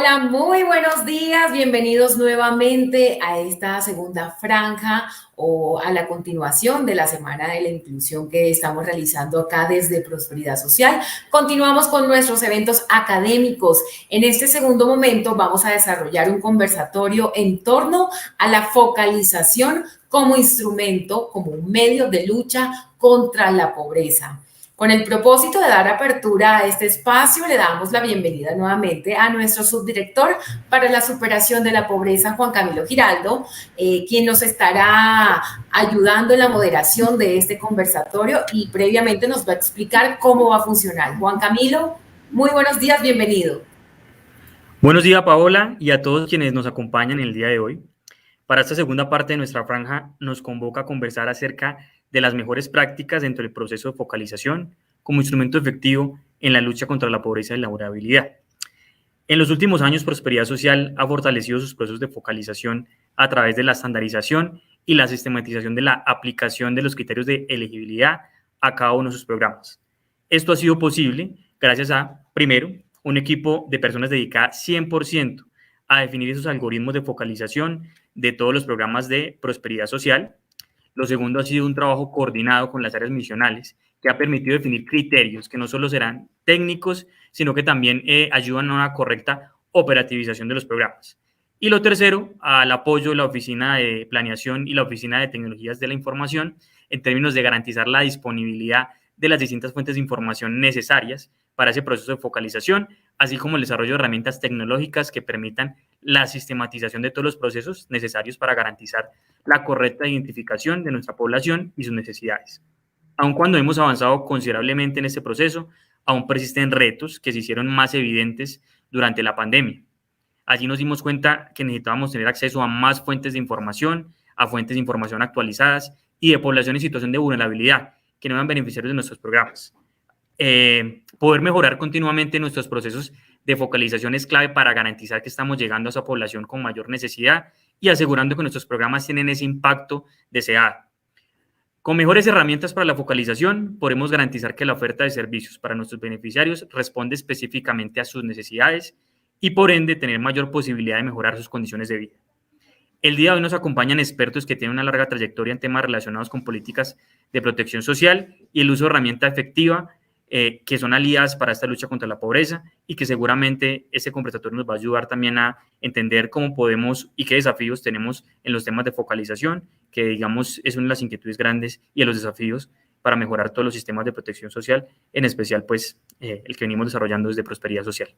Hola, muy buenos días. Bienvenidos nuevamente a esta segunda franja o a la continuación de la Semana de la Inclusión que estamos realizando acá desde Prosperidad Social. Continuamos con nuestros eventos académicos. En este segundo momento vamos a desarrollar un conversatorio en torno a la focalización como instrumento, como un medio de lucha contra la pobreza. Con el propósito de dar apertura a este espacio, le damos la bienvenida nuevamente a nuestro subdirector para la superación de la pobreza, Juan Camilo Giraldo, quien nos estará ayudando en la moderación de este conversatorio y previamente nos va a explicar cómo va a funcionar. Juan Camilo, muy buenos días, bienvenido. Buenos días, Paola, y a todos quienes nos acompañan el día de hoy. Para esta segunda parte de nuestra franja nos convoca a conversar acerca de las mejores prácticas dentro del proceso de focalización como instrumento efectivo en la lucha contra la pobreza y la vulnerabilidad. En los últimos años, Prosperidad Social ha fortalecido sus procesos de focalización a través de la estandarización y la sistematización de la aplicación de los criterios de elegibilidad a cada uno de sus programas. Esto ha sido posible gracias a, primero, un equipo de personas dedicadas 100% a definir esos algoritmos de focalización de todos los programas de prosperidad social. Lo segundo ha sido un trabajo coordinado con las áreas misionales que ha permitido definir criterios que no solo serán técnicos, sino que también ayudan a una correcta operativización de los programas. Y lo tercero, al apoyo de la Oficina de Planeación y la Oficina de Tecnologías de la Información en términos de garantizar la disponibilidad de las distintas fuentes de información necesarias para ese proceso de focalización, así como el desarrollo de herramientas tecnológicas que permitan la sistematización de todos los procesos necesarios para garantizar la correcta identificación de nuestra población y sus necesidades. Aun cuando hemos avanzado considerablemente en este proceso, aún persisten retos que se hicieron más evidentes durante la pandemia. Allí nos dimos cuenta que necesitábamos tener acceso a más fuentes de información, a fuentes de información actualizadas y de población en situación de vulnerabilidad, que no eran beneficiarios de nuestros programas. Poder mejorar continuamente nuestros procesos de focalización es clave para garantizar que estamos llegando a esa población con mayor necesidad y asegurando que nuestros programas tienen ese impacto deseado. Con mejores herramientas para la focalización, podremos garantizar que la oferta de servicios para nuestros beneficiarios responde específicamente a sus necesidades y, por ende, tener mayor posibilidad de mejorar sus condiciones de vida. El día de hoy nos acompañan expertos que tienen una larga trayectoria en temas relacionados con políticas de protección social y el uso de herramienta efectiva que son aliadas para esta lucha contra la pobreza y que seguramente este conversatorio nos va a ayudar también a entender cómo podemos y qué desafíos tenemos en los temas de focalización, que digamos es una de las inquietudes grandes y de los desafíos para mejorar todos los sistemas de protección social, en especial pues el que venimos desarrollando desde Prosperidad Social.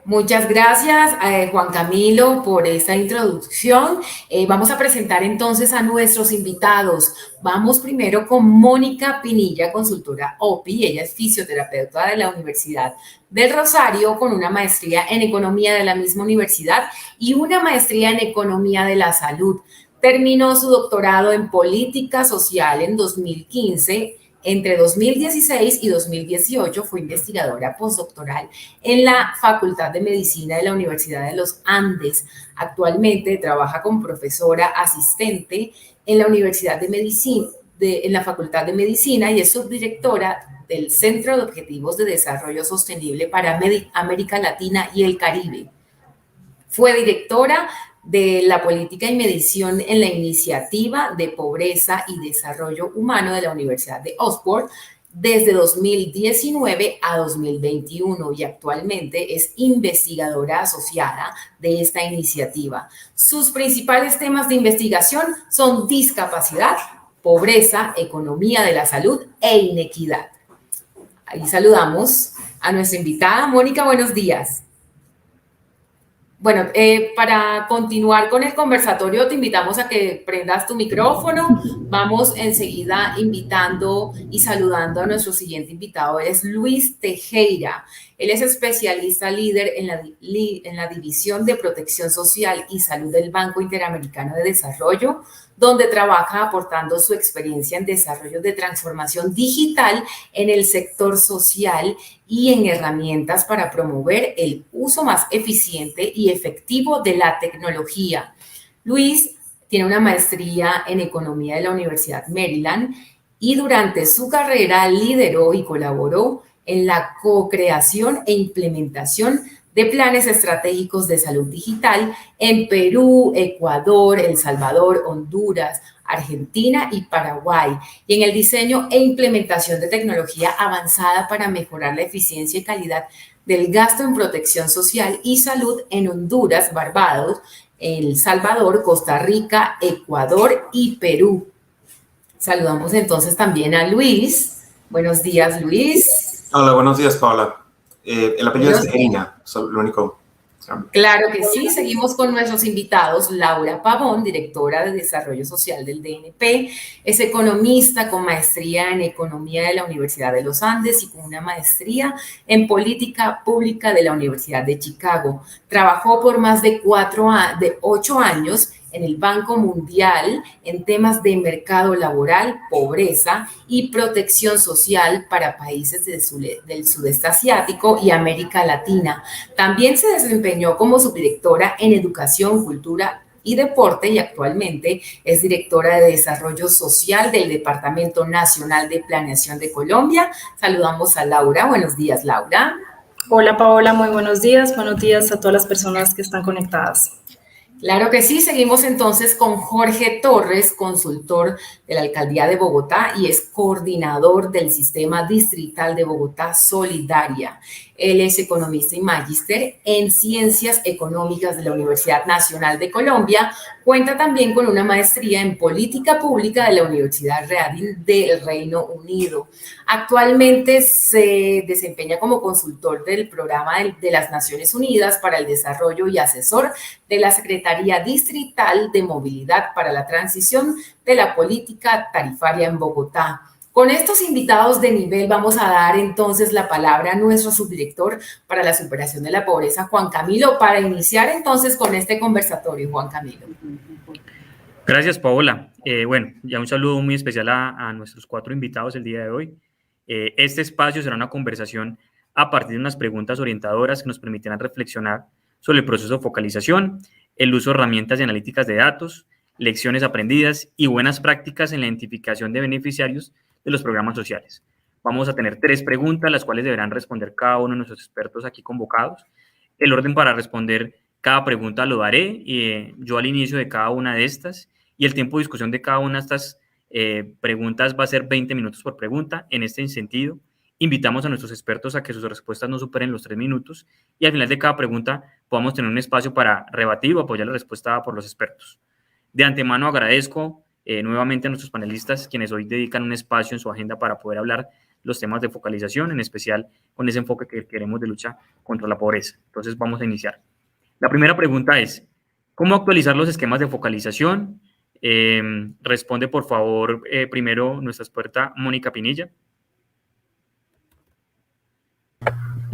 Muchas gracias, Juan Camilo, por esta introducción. Vamos a presentar entonces a nuestros invitados. Vamos primero con Mónica Pinilla, consultora OPI. Ella es fisioterapeuta de la Universidad del Rosario con una maestría en economía de la misma universidad y una maestría en economía de la salud. Terminó su doctorado en política social en 2015. Entre 2016 y 2018 fue investigadora postdoctoral en la Facultad de Medicina de la Universidad de los Andes. Actualmente trabaja como profesora asistente en la Universidad de Medicina, en la Facultad de Medicina y es subdirectora del Centro de Objetivos de Desarrollo Sostenible para América Latina y el Caribe. Fue directora de la política y medición en la Iniciativa de Pobreza y Desarrollo Humano de la Universidad de Oxford desde 2019 a 2021 y actualmente es investigadora asociada de esta iniciativa. Sus principales temas de investigación son discapacidad, pobreza, economía de la salud e inequidad. Ahí saludamos a nuestra invitada. Mónica, buenos días. Bueno, para continuar con el conversatorio, te invitamos a que prendas tu micrófono. Vamos enseguida invitando y saludando a nuestro siguiente invitado. Él es Luis Tejera. Él es especialista líder en la División de Protección Social y Salud del Banco Interamericano de Desarrollo, donde trabaja aportando su experiencia en desarrollo de transformación digital en el sector social y en herramientas para promover el uso más eficiente y efectivo de la tecnología. Luis tiene una maestría en economía de la Universidad Maryland y durante su carrera lideró y colaboró en la co-creación e implementación de planes estratégicos de salud digital en Perú, Ecuador, El Salvador, Honduras, Argentina y Paraguay, y en el diseño e implementación de tecnología avanzada para mejorar la eficiencia y calidad del gasto en protección social y salud en Honduras, Barbados, El Salvador, Costa Rica, Ecuador y Perú. Saludamos entonces también a Luis. Buenos días, Luis. Hola, buenos días, Paola. El apellido es Erina, lo único. Claro que sí, seguimos con nuestros invitados. Laura Pavón, directora de Desarrollo Social del DNP, es economista con maestría en Economía de la Universidad de los Andes y con una maestría en Política Pública de la Universidad de Chicago. Trabajó por más de 8 años en el Banco Mundial en temas de mercado laboral, pobreza y protección social para países del sudeste asiático y América Latina. También se desempeñó como subdirectora en Educación, Cultura y Deporte y actualmente es directora de Desarrollo Social del Departamento Nacional de Planeación de Colombia. Saludamos a Laura. Buenos días, Laura. Hola, Paola. Muy buenos días. Buenos días a todas las personas que están conectadas. Claro que sí, seguimos entonces con Jorge Torres, consultor de la Alcaldía de Bogotá y es coordinador del Sistema Distrital de Bogotá Solidaria. Él es economista y magíster en Ciencias Económicas de la Universidad Nacional de Colombia. Cuenta también con una maestría en Política Pública de la Universidad Reading del Reino Unido. Actualmente se desempeña como consultor del Programa de las Naciones Unidas para el Desarrollo y asesor de la Secretaría Distrital de Movilidad para la Transición de la Política Tarifaria en Bogotá. Con estos invitados de nivel vamos a dar entonces la palabra a nuestro subdirector para la superación de la pobreza, Juan Camilo, para iniciar entonces con este conversatorio. Juan Camilo. Gracias, Paola. Bueno, ya un saludo muy especial a nuestros 4 invitados el día de hoy. Este espacio será una conversación a partir de unas preguntas orientadoras que nos permitirán reflexionar sobre el proceso de focalización, el uso de herramientas y analíticas de datos, lecciones aprendidas y buenas prácticas en la identificación de beneficiarios de los programas sociales. Vamos a tener 3 preguntas, las cuales deberán responder cada uno de nuestros expertos aquí convocados. El orden para responder cada pregunta lo daré yo al inicio de cada una de estas, y el tiempo de discusión de cada una de estas preguntas va a ser 20 minutos por pregunta. En este sentido, invitamos a nuestros expertos a que sus respuestas no superen los 3 minutos y al final de cada pregunta podamos tener un espacio para rebatir o apoyar la respuesta dada por los expertos. De antemano agradezco nuevamente a nuestros panelistas, quienes hoy dedican un espacio en su agenda para poder hablar los temas de focalización, en especial con ese enfoque que queremos de lucha contra la pobreza. Entonces vamos a iniciar. La primera pregunta es, ¿cómo actualizar los esquemas de focalización? Responde, por favor, primero nuestra experta Mónica Pinilla.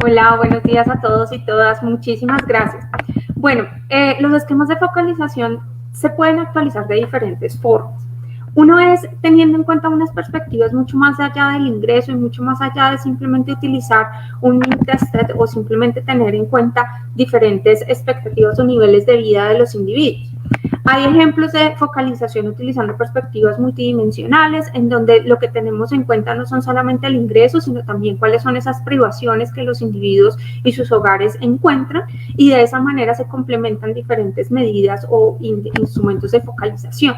Hola, buenos días a todos y todas. Muchísimas gracias. Bueno, los esquemas de focalización se pueden actualizar de diferentes formas. Uno es teniendo en cuenta unas perspectivas mucho más allá del ingreso y mucho más allá de simplemente utilizar un tested o simplemente tener en cuenta diferentes expectativas o niveles de vida de los individuos. Hay ejemplos de focalización utilizando perspectivas multidimensionales, en donde lo que tenemos en cuenta no son solamente el ingreso, sino también cuáles son esas privaciones que los individuos y sus hogares encuentran, y de esa manera se complementan diferentes medidas o instrumentos de focalización.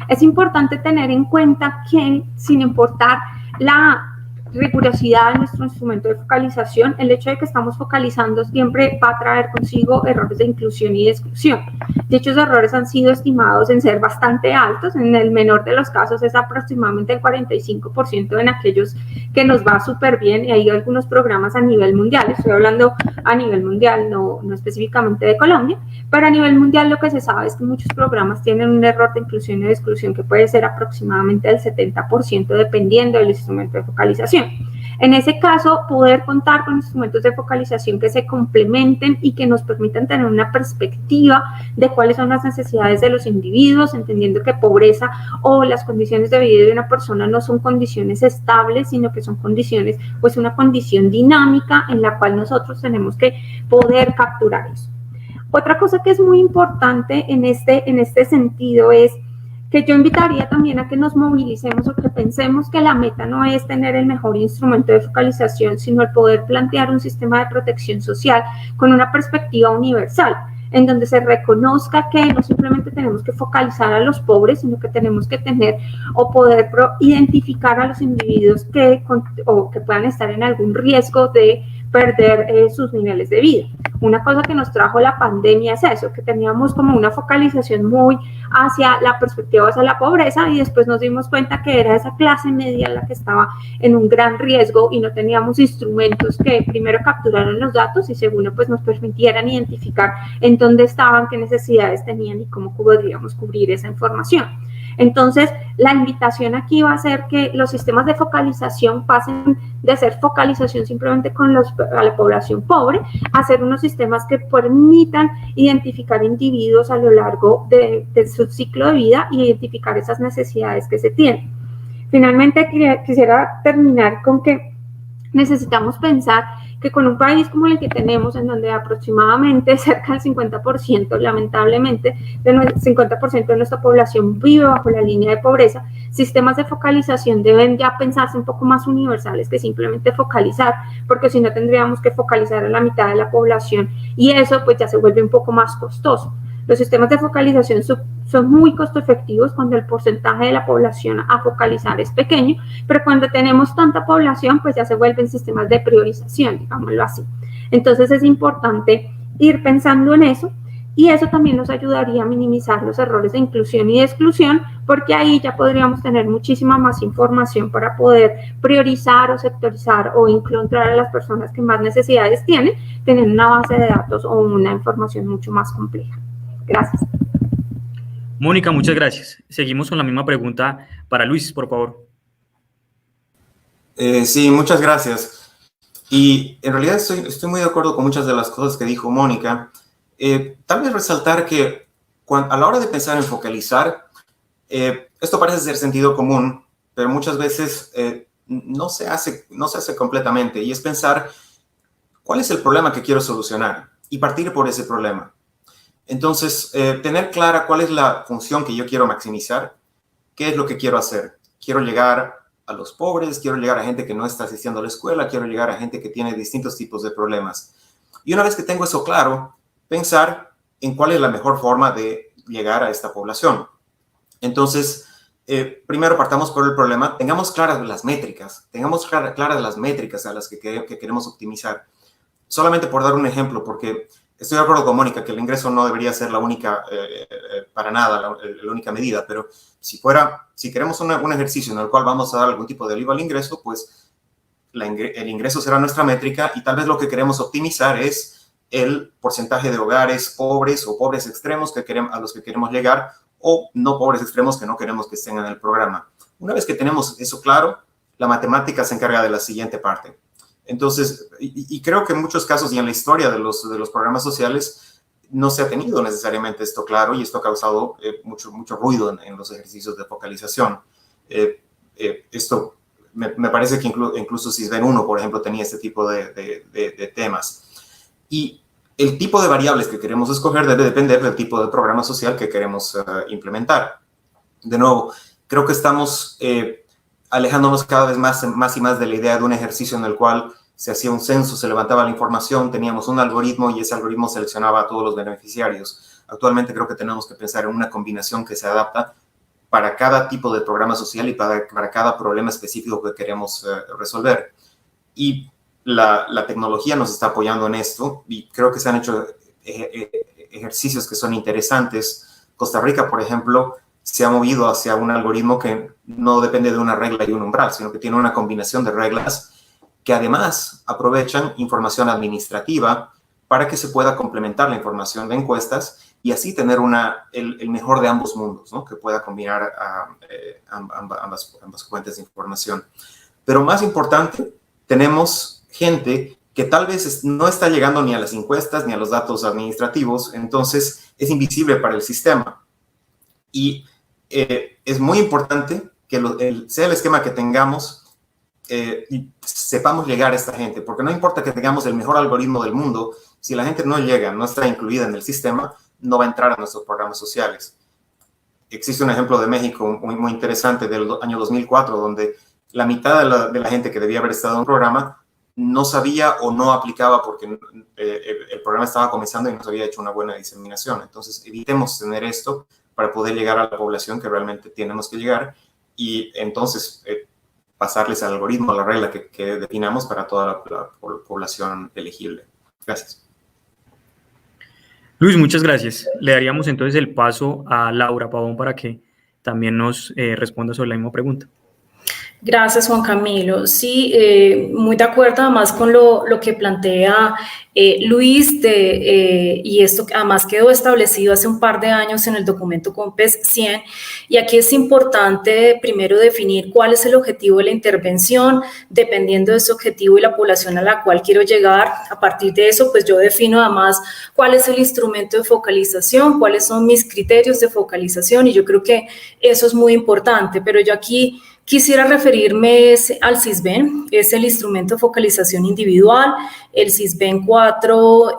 Es importante tener en cuenta que, sin importar la rigurosidad de nuestro instrumento de focalización, el hecho de que estamos focalizando siempre va a traer consigo errores de inclusión y de exclusión. Dichos errores han sido estimados en ser bastante altos, en el menor de los casos es aproximadamente el 45% en aquellos que nos va súper bien, y hay algunos programas a nivel mundial, estoy hablando a nivel mundial, no específicamente de Colombia, pero a nivel mundial lo que se sabe es que muchos programas tienen un error de inclusión y de exclusión que puede ser aproximadamente del 70% dependiendo del instrumento de focalización. En ese caso, poder contar con instrumentos de focalización que se complementen y que nos permitan tener una perspectiva de cuáles son las necesidades de los individuos, entendiendo que pobreza o las condiciones de vida de una persona no son condiciones estables, sino que son condiciones, pues una condición dinámica en la cual nosotros tenemos que poder capturar eso. Otra cosa que es muy importante en este sentido es que yo invitaría también a que nos movilicemos o que pensemos que la meta no es tener el mejor instrumento de focalización, sino el poder plantear un sistema de protección social con una perspectiva universal, en donde se reconozca que no simplemente tenemos que focalizar a los pobres, sino que tenemos que tener o poder identificar a los individuos que puedan estar en algún riesgo de perder sus niveles de vida. Una cosa que nos trajo la pandemia es eso, que teníamos como una focalización muy hacia la perspectiva, hacia la pobreza, y después nos dimos cuenta que era esa clase media la que estaba en un gran riesgo y no teníamos instrumentos que primero capturaran los datos y segundo pues nos permitieran identificar en dónde estaban, qué necesidades tenían y cómo podríamos cubrir esa información. Entonces, la invitación aquí va a ser que los sistemas de focalización pasen de ser focalización simplemente con a la población pobre a ser unos sistemas que permitan identificar individuos a lo largo de su ciclo de vida y identificar esas necesidades que se tienen. Finalmente, quisiera terminar con que necesitamos pensar que con un país como el que tenemos, en donde aproximadamente cerca del 50%, lamentablemente, del 50% de nuestra población vive bajo la línea de pobreza, sistemas de focalización deben ya pensarse un poco más universales que simplemente focalizar, porque si no tendríamos que focalizar a la mitad de la población y eso pues ya se vuelve un poco más costoso. Los sistemas de focalización son muy costo efectivos cuando el porcentaje de la población a focalizar es pequeño, pero cuando tenemos tanta población, pues ya se vuelven sistemas de priorización, digámoslo así. Entonces es importante ir pensando en eso y eso también nos ayudaría a minimizar los errores de inclusión y de exclusión, porque ahí ya podríamos tener muchísima más información para poder priorizar o sectorizar o encontrar a las personas que más necesidades tienen, tener una base de datos o una información mucho más compleja. Gracias. Mónica, muchas gracias. Seguimos con la misma pregunta para Luis, por favor. Sí, muchas gracias. Y en realidad estoy muy de acuerdo con muchas de las cosas que dijo Mónica. Tal vez resaltar que a la hora de pensar en focalizar, esto parece ser sentido común, pero muchas veces no se hace completamente, y es pensar cuál es el problema que quiero solucionar y partir por ese problema. Entonces, tener clara cuál es la función que yo quiero maximizar, qué es lo que quiero hacer. Quiero llegar a los pobres, quiero llegar a gente que no está asistiendo a la escuela, quiero llegar a gente que tiene distintos tipos de problemas. Y una vez que tengo eso claro, pensar en cuál es la mejor forma de llegar a esta población. Entonces, primero partamos por el problema, tengamos claras las métricas, claras las métricas a las que queremos optimizar. Solamente por dar un ejemplo, porque estoy de acuerdo con Mónica que el ingreso no debería ser la única, para nada, la única medida, pero si queremos un ejercicio en el cual vamos a dar algún tipo de alivio al ingreso, pues el ingreso será nuestra métrica y tal vez lo que queremos optimizar es el porcentaje de hogares pobres o pobres extremos a los que queremos llegar, o no pobres extremos que no queremos que estén en el programa. Una vez que tenemos eso claro, la matemática se encarga de la siguiente parte. Entonces, y creo que en muchos casos y en la historia de los programas sociales no se ha tenido necesariamente esto claro, y esto ha causado mucho ruido en los ejercicios de focalización. Esto me parece que incluso SISBEN 1, por ejemplo, tenía este tipo de temas. Y el tipo de variables que queremos escoger debe depender del tipo de programa social que queremos implementar. De nuevo, creo que estamos alejándonos cada vez más y más de la idea de un ejercicio en el cual se hacía un censo, se levantaba la información, teníamos un algoritmo y ese algoritmo seleccionaba a todos los beneficiarios. Actualmente creo que tenemos que pensar en una combinación que se adapta para cada tipo de programa social y para cada problema específico que queremos resolver. Y la tecnología nos está apoyando en esto y creo que se han hecho ejercicios que son interesantes. Costa Rica, por ejemplo, se ha movido hacia un algoritmo que no depende de una regla y un umbral, sino que tiene una combinación de reglas que además aprovechan información administrativa para que se pueda complementar la información de encuestas y así tener el mejor de ambos mundos, ¿no? Que pueda combinar ambas fuentes de información. Pero más importante, tenemos gente que tal vez no está llegando ni a las encuestas ni a los datos administrativos, entonces es invisible para el sistema. Y es muy importante que sea el esquema que tengamos, y sepamos llegar a esta gente, porque no importa que tengamos el mejor algoritmo del mundo, si la gente no llega, no está incluida en el sistema, no va a entrar a nuestros programas sociales. existe un ejemplo de México muy interesante del año 2004, donde la mitad de la gente que debía haber estado en un programa no sabía o no aplicaba porque el programa estaba comenzando y no se había hecho una buena diseminación. Entonces, evitemos tener esto para poder llegar a la población que realmente tenemos que llegar y entonces pasarles al algoritmo, a la regla que definamos para toda la población elegible. Gracias. Luis, muchas gracias. Le daríamos entonces el paso a Laura Pavón para que también nos responda sobre la misma pregunta. Gracias, Juan Camilo. Sí, muy de acuerdo además con lo que plantea Luis, y esto además quedó establecido hace un par de años en el documento COMPES 100, y aquí es importante primero definir cuál es el objetivo de la intervención, dependiendo de ese objetivo y la población a la cual quiero llegar. A partir de eso, pues yo defino además cuál es el instrumento de focalización, cuáles son mis criterios de focalización, y yo creo que eso es muy importante, pero yo aquí quisiera referirme al SISBEN, es el instrumento de focalización individual. El SISBEN 4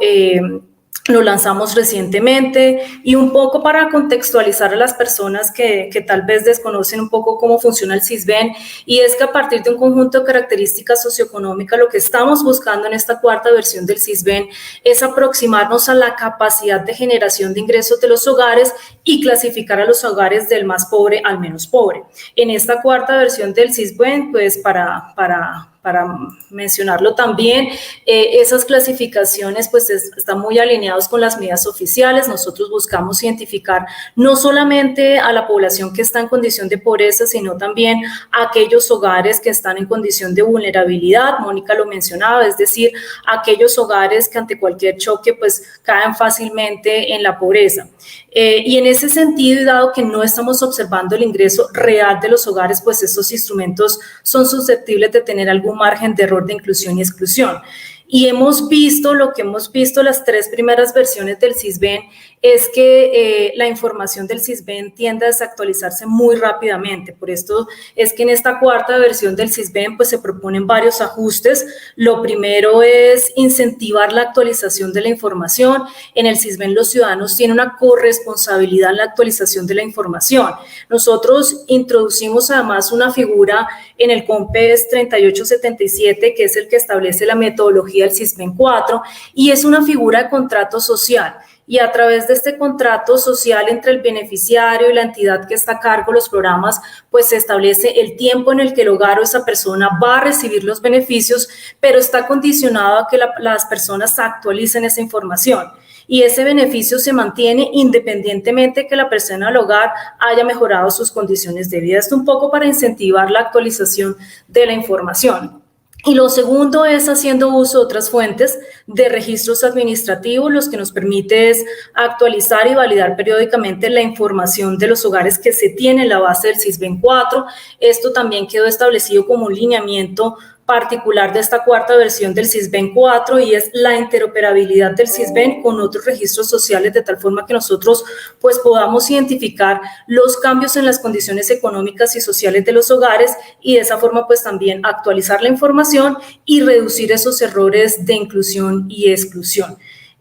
lo lanzamos recientemente, y un poco para contextualizar a las personas que tal vez desconocen un poco cómo funciona el SISBEN, y es que a partir de un conjunto de características socioeconómicas, lo que estamos buscando en esta cuarta versión del SISBEN es aproximarnos a la capacidad de generación de ingresos de los hogares y clasificar a los hogares del más pobre al menos pobre. En esta cuarta versión del SISBEN, pues para mencionarlo también, esas clasificaciones pues están muy alineados con las medidas oficiales. Nosotros buscamos identificar no solamente a la población que está en condición de pobreza, sino también a aquellos hogares que están en condición de vulnerabilidad. Mónica lo mencionaba, es decir, aquellos hogares que ante cualquier choque pues caen fácilmente en la pobreza. Y en ese sentido, y dado que no estamos observando el ingreso real de los hogares, pues estos instrumentos son susceptibles de tener algún margen de error de inclusión y exclusión. Y hemos visto, lo que hemos visto las tres primeras versiones del SISBEN es que la información del SISBEN tiende a desactualizarse muy rápidamente. Por esto es que en esta cuarta versión del SISBEN pues se proponen varios ajustes. Lo primero es incentivar la actualización de la información. En el SISBEN los ciudadanos tienen una corresponsabilidad en la actualización de la información. Nosotros introducimos además una figura en el COMPES 3877, que es el que establece la metodología del SISBEN 4, y es una figura de contrato social. Y a través de este contrato social entre el beneficiario y la entidad que está a cargo de los programas, pues se establece el tiempo en el que el hogar o esa persona va a recibir los beneficios, pero está condicionado a que las personas actualicen esa información. Y ese beneficio se mantiene independientemente que la persona del hogar haya mejorado sus condiciones de vida. Esto un poco para incentivar la actualización de la información. Y lo segundo es haciendo uso de otras fuentes de registros administrativos, los que nos permite es actualizar y validar periódicamente la información de los hogares que se tiene en la base del SISBEN 4. Esto también quedó establecido como un lineamiento particular de esta cuarta versión del SISBEN 4, y es la interoperabilidad del SISBEN con otros registros sociales, de tal forma que nosotros pues podamos identificar los cambios en las condiciones económicas y sociales de los hogares, y de esa forma pues también actualizar la información y reducir esos errores de inclusión y exclusión.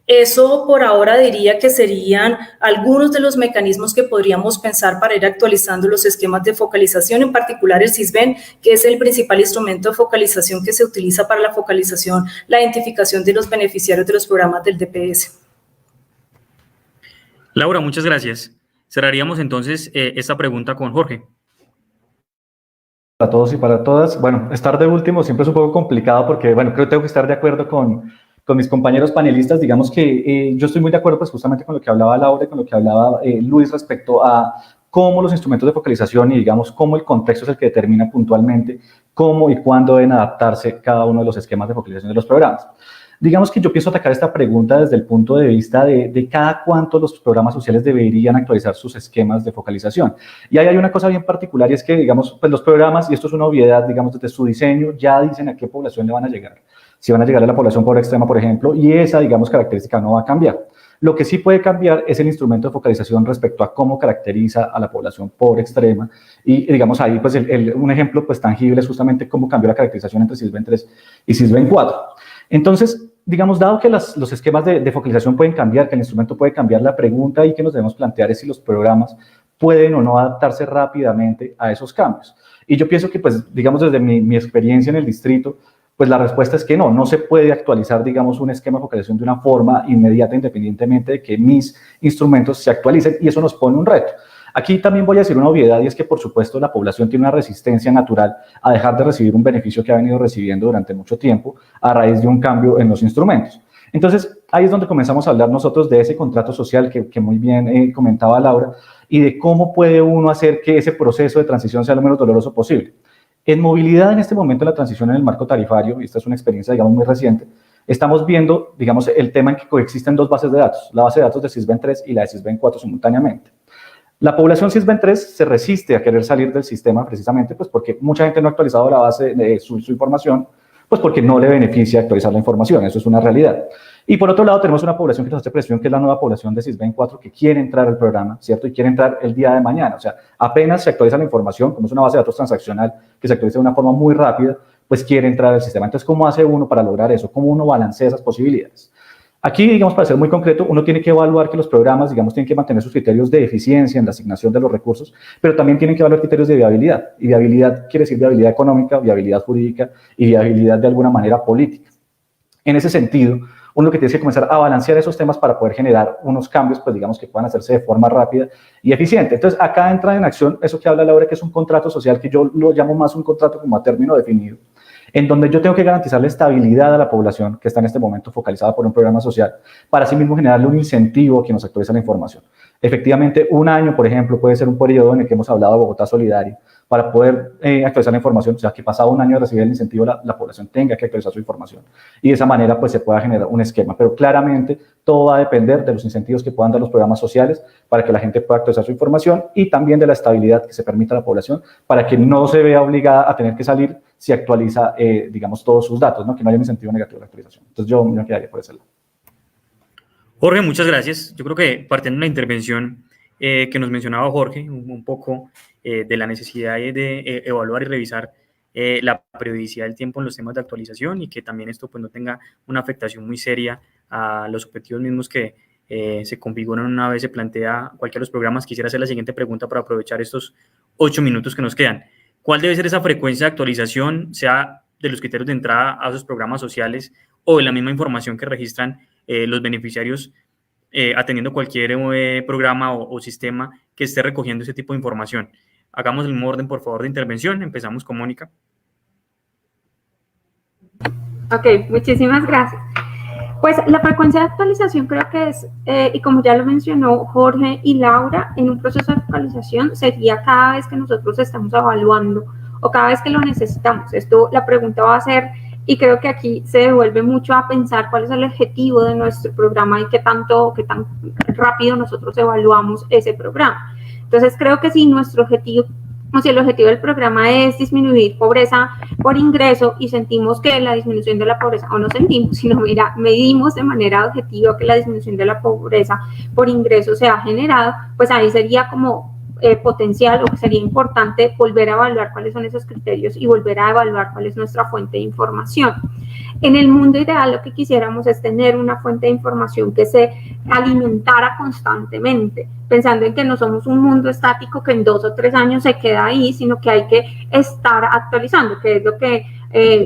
Eso por ahora diría que serían algunos de los mecanismos que podríamos pensar para ir actualizando los esquemas de focalización, en particular el SISBEN, que es el principal instrumento de focalización que se utiliza para la focalización, la identificación de los beneficiarios de los programas del DPS. Laura, muchas gracias. Cerraríamos entonces esta pregunta con Jorge. Para todos y para todas. Bueno, estar de último siempre es un poco complicado porque, bueno, creo que tengo que estar de acuerdo con mis compañeros panelistas. Digamos que yo estoy muy de acuerdo pues justamente con lo que hablaba Laura y con lo que hablaba Luis respecto a cómo los instrumentos de focalización y digamos cómo el contexto es el que determina puntualmente cómo y cuándo deben adaptarse cada uno de los esquemas de focalización de los programas. Digamos que yo pienso atacar esta pregunta desde el punto de vista de cada cuánto los programas sociales deberían actualizar sus esquemas de focalización. Y ahí hay una cosa bien particular, y es que, digamos, pues los programas, y esto es una obviedad, digamos, desde su diseño, ya dicen a qué población le van a llegar. Si van a llegar a la población pobre extrema, por ejemplo, y esa, digamos, característica no va a cambiar. Lo que sí puede cambiar es el instrumento de focalización respecto a cómo caracteriza a la población pobre extrema. Y digamos, ahí, pues, un ejemplo pues, tangible es justamente cómo cambió la caracterización entre SISBEN 3 y SISBEN 4. Entonces, digamos, dado que los esquemas de focalización pueden cambiar, que el instrumento puede cambiar, la pregunta ahí que nos debemos plantear es si los programas pueden o no adaptarse rápidamente a esos cambios. Y yo pienso que, pues, digamos, desde mi experiencia en el distrito, pues la respuesta es que no se puede actualizar, digamos, un esquema de focalización de una forma inmediata, independientemente de que mis instrumentos se actualicen, y eso nos pone un reto. Aquí también voy a decir una obviedad, y es que, por supuesto, la población tiene una resistencia natural a dejar de recibir un beneficio que ha venido recibiendo durante mucho tiempo a raíz de un cambio en los instrumentos. Entonces, ahí es donde comenzamos a hablar nosotros de ese contrato social que muy bien comentaba Laura, y de cómo puede uno hacer que ese proceso de transición sea lo menos doloroso posible. En movilidad, en este momento, la transición en el marco tarifario, y esta es una experiencia, digamos, muy reciente, estamos viendo, digamos, el tema en que coexisten dos bases de datos, la base de datos de SISBEN 3 y la de SISBEN 4 simultáneamente. La población SISBEN 3 se resiste a querer salir del sistema precisamente pues porque mucha gente no ha actualizado la base de su información, pues porque no le beneficia actualizar la información, eso es una realidad. Y por otro lado tenemos una población que nos hace presión, que es la nueva población de SISBEN 4, que quiere entrar al programa, ¿cierto? Y quiere entrar el día de mañana, o sea, apenas se actualiza la información, como es una base de datos transaccional que se actualiza de una forma muy rápida, pues quiere entrar al sistema. Entonces, ¿cómo hace uno para lograr eso? ¿Cómo uno balancea esas posibilidades? Aquí, digamos, para ser muy concreto, uno tiene que evaluar que los programas, digamos, tienen que mantener sus criterios de eficiencia en la asignación de los recursos, pero también tienen que evaluar criterios de viabilidad. Y viabilidad quiere decir viabilidad económica, viabilidad jurídica y viabilidad de alguna manera política. En ese sentido, uno que tiene que comenzar a balancear esos temas para poder generar unos cambios, pues digamos, que puedan hacerse de forma rápida y eficiente. Entonces, acá entra en acción eso que habla Laura, que es un contrato social, que yo lo llamo más un contrato como a término definido, en donde yo tengo que garantizarle estabilidad a la población que está en este momento focalizada por un programa social, para así mismo generarle un incentivo a quien nos actualiza la información. Efectivamente, un año, por ejemplo, puede ser un periodo en el que hemos hablado de Bogotá Solidaria, para poder actualizar la información, o sea, que pasado un año de recibir el incentivo, la población tenga que actualizar su información. Y de esa manera, pues, se pueda generar un esquema. Pero claramente, todo va a depender de los incentivos que puedan dar los programas sociales para que la gente pueda actualizar su información y también de la estabilidad que se permita a la población para que no se vea obligada a tener que salir si actualiza, digamos, todos sus datos, ¿no? Que no haya un incentivo negativo de la actualización. Entonces, yo me quedaría por ese lado. Jorge, muchas gracias. Yo creo que partiendo de la intervención que nos mencionaba Jorge, un poco de la necesidad de evaluar y revisar la periodicidad del tiempo en los temas de actualización y que también esto pues, no tenga una afectación muy seria a los objetivos mismos que se configuran una vez se plantea cualquiera de los programas. Quisiera hacer la siguiente pregunta para aprovechar estos 8 minutos que nos quedan. ¿Cuál debe ser esa frecuencia de actualización, sea de los criterios de entrada a esos programas sociales o de la misma información que registran los beneficiarios atendiendo cualquier programa o sistema que esté recogiendo ese tipo de información? Hagamos el mismo orden, por favor, de intervención. Empezamos con Mónica. Ok, muchísimas gracias. Pues la frecuencia de actualización creo que es, y como ya lo mencionó Jorge y Laura, en un proceso de actualización sería cada vez que nosotros estamos evaluando o cada vez que lo necesitamos. Esto, la pregunta va a ser, y creo que aquí se devuelve mucho a pensar cuál es el objetivo de nuestro programa y qué tan rápido nosotros evaluamos ese programa. Entonces creo que si nuestro objetivo, o si el objetivo del programa es disminuir pobreza por ingreso y sentimos que la disminución de la pobreza, o no sentimos, sino medimos de manera objetiva que la disminución de la pobreza por ingreso se ha generado, pues ahí sería como potencial o sería importante volver a evaluar cuáles son esos criterios y volver a evaluar cuál es nuestra fuente de información. En el mundo ideal lo que quisiéramos es tener una fuente de información que se alimentara constantemente, pensando en que no somos un mundo estático que en 2 o 3 años se queda ahí, sino que hay que estar actualizando, que es lo que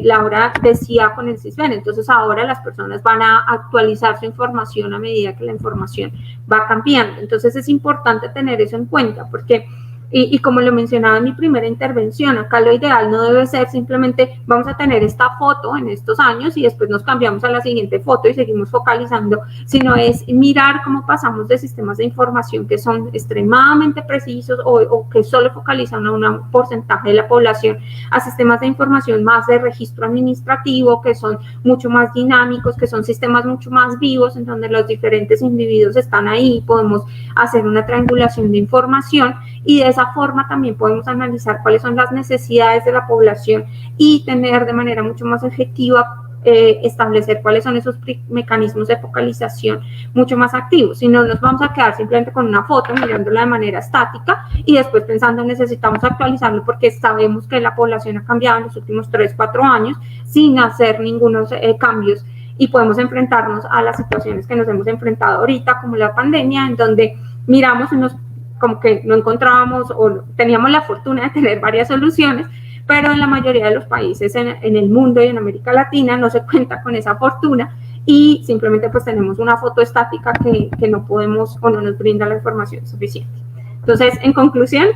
Laura decía con el SISBEN. Entonces ahora las personas van a actualizar su información a medida que la información va cambiando. Entonces es importante tener eso en cuenta porque, y como lo mencionaba en mi primera intervención, acá lo ideal no debe ser simplemente vamos a tener esta foto en estos años y después nos cambiamos a la siguiente foto y seguimos focalizando, sino es mirar cómo pasamos de sistemas de información que son extremadamente precisos o que solo focalizan a un porcentaje de la población a sistemas de información más de registro administrativo, que son mucho más dinámicos, que son sistemas mucho más vivos, en donde los diferentes individuos están ahí, podemos hacer una triangulación de información y de esa forma también podemos analizar cuáles son las necesidades de la población y tener de manera mucho más efectiva establecer cuáles son esos mecanismos de focalización mucho más activos. Si no, nos vamos a quedar simplemente con una foto mirándola de manera estática y después pensando necesitamos actualizarlo porque sabemos que la población ha cambiado en los últimos 3, 4 años sin hacer ningunos cambios y podemos enfrentarnos a las situaciones que nos hemos enfrentado ahorita como la pandemia, en donde miramos unos como que no encontrábamos o teníamos la fortuna de tener varias soluciones, pero en la mayoría de los países en el mundo y en América Latina no se cuenta con esa fortuna y simplemente pues tenemos una foto estática que no podemos o no nos brinda la información suficiente. Entonces, en conclusión,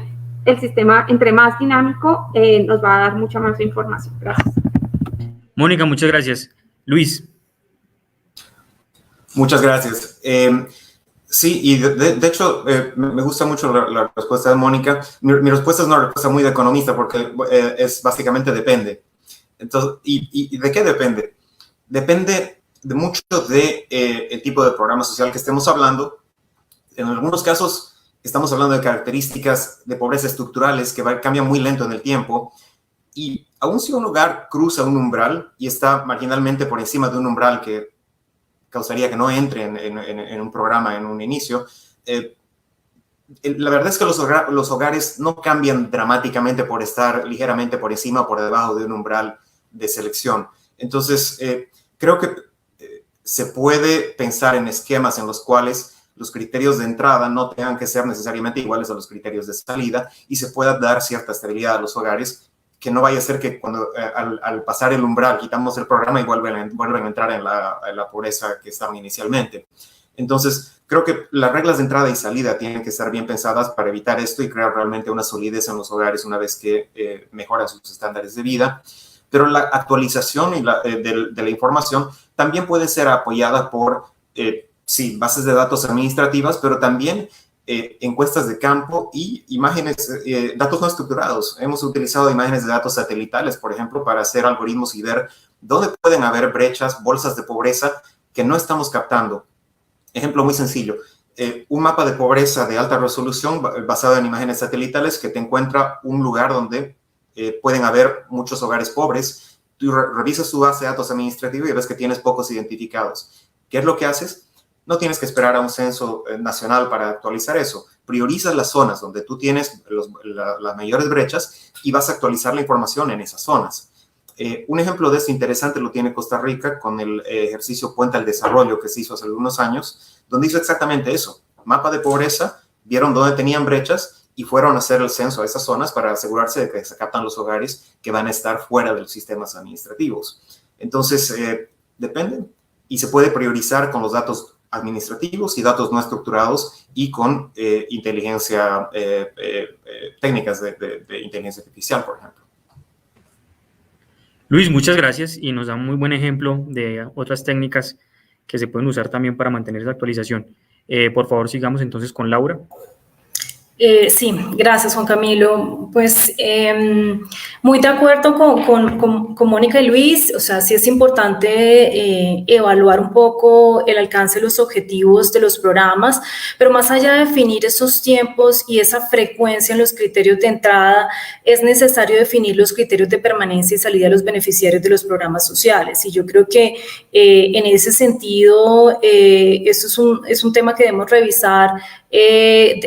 el sistema, entre más dinámico, nos va a dar mucha más información. Gracias. Mónica, muchas gracias. Luis. Muchas gracias. Sí, y de hecho me gusta mucho la respuesta de Mónica. Mi respuesta es una respuesta muy de economista porque es básicamente depende. Entonces, ¿y de qué depende? Depende de mucho de el tipo de programa social que estemos hablando. En algunos casos estamos hablando de características de pobreza estructurales que cambian muy lento en el tiempo. Y aun si un hogar cruza un umbral y está marginalmente por encima de un umbral que causaría que no entre en un programa en un inicio, la verdad es que los hogares no cambian dramáticamente por estar ligeramente por encima o por debajo de un umbral de selección. Entonces, creo que se puede pensar en esquemas en los cuales los criterios de entrada no tengan que ser necesariamente iguales a los criterios de salida y se pueda dar cierta estabilidad a los hogares, que no vaya a ser que cuando al pasar el umbral quitamos el programa y vuelven a entrar en la pobreza que estaban inicialmente. Entonces, creo que las reglas de entrada y salida tienen que estar bien pensadas para evitar esto y crear realmente una solidez en los hogares una vez que mejoran sus estándares de vida. Pero la actualización de la información también puede ser apoyada por, sí, bases de datos administrativas, pero también encuestas de campo y imágenes, datos no estructurados. Hemos utilizado imágenes de datos satelitales, por ejemplo, para hacer algoritmos y ver dónde pueden haber brechas, bolsas de pobreza que no estamos captando. Ejemplo muy sencillo, un mapa de pobreza de alta resolución basado en imágenes satelitales que te encuentra un lugar donde pueden haber muchos hogares pobres. Tú revisas tu base de datos administrativa y ves que tienes pocos identificados. ¿Qué es lo que haces? No tienes que esperar a un censo nacional para actualizar eso. Priorizas las zonas donde tú tienes las mayores brechas y vas a actualizar la información en esas zonas. Un ejemplo de esto interesante lo tiene Costa Rica con el ejercicio Puente al Desarrollo que se hizo hace algunos años, donde hizo exactamente eso. Mapa de pobreza, vieron dónde tenían brechas y fueron a hacer el censo a esas zonas para asegurarse de que se captan los hogares que van a estar fuera de los sistemas administrativos. Entonces, dependen y se puede priorizar con los datos administrativos y datos no estructurados y con inteligencia, técnicas de inteligencia artificial, por ejemplo. Luis, muchas gracias y nos da un muy buen ejemplo de otras técnicas que se pueden usar también para mantener esa actualización. Por favor, sigamos entonces con Laura. Sí, gracias Juan Camilo. Pues muy de acuerdo con Mónica y Luis, o sea, sí es importante evaluar un poco el alcance de los objetivos de los programas, pero más allá de definir esos tiempos y esa frecuencia en los criterios de entrada, es necesario definir los criterios de permanencia y salida de los beneficiarios de los programas sociales. Y yo creo que en ese sentido, esto es un tema que debemos revisar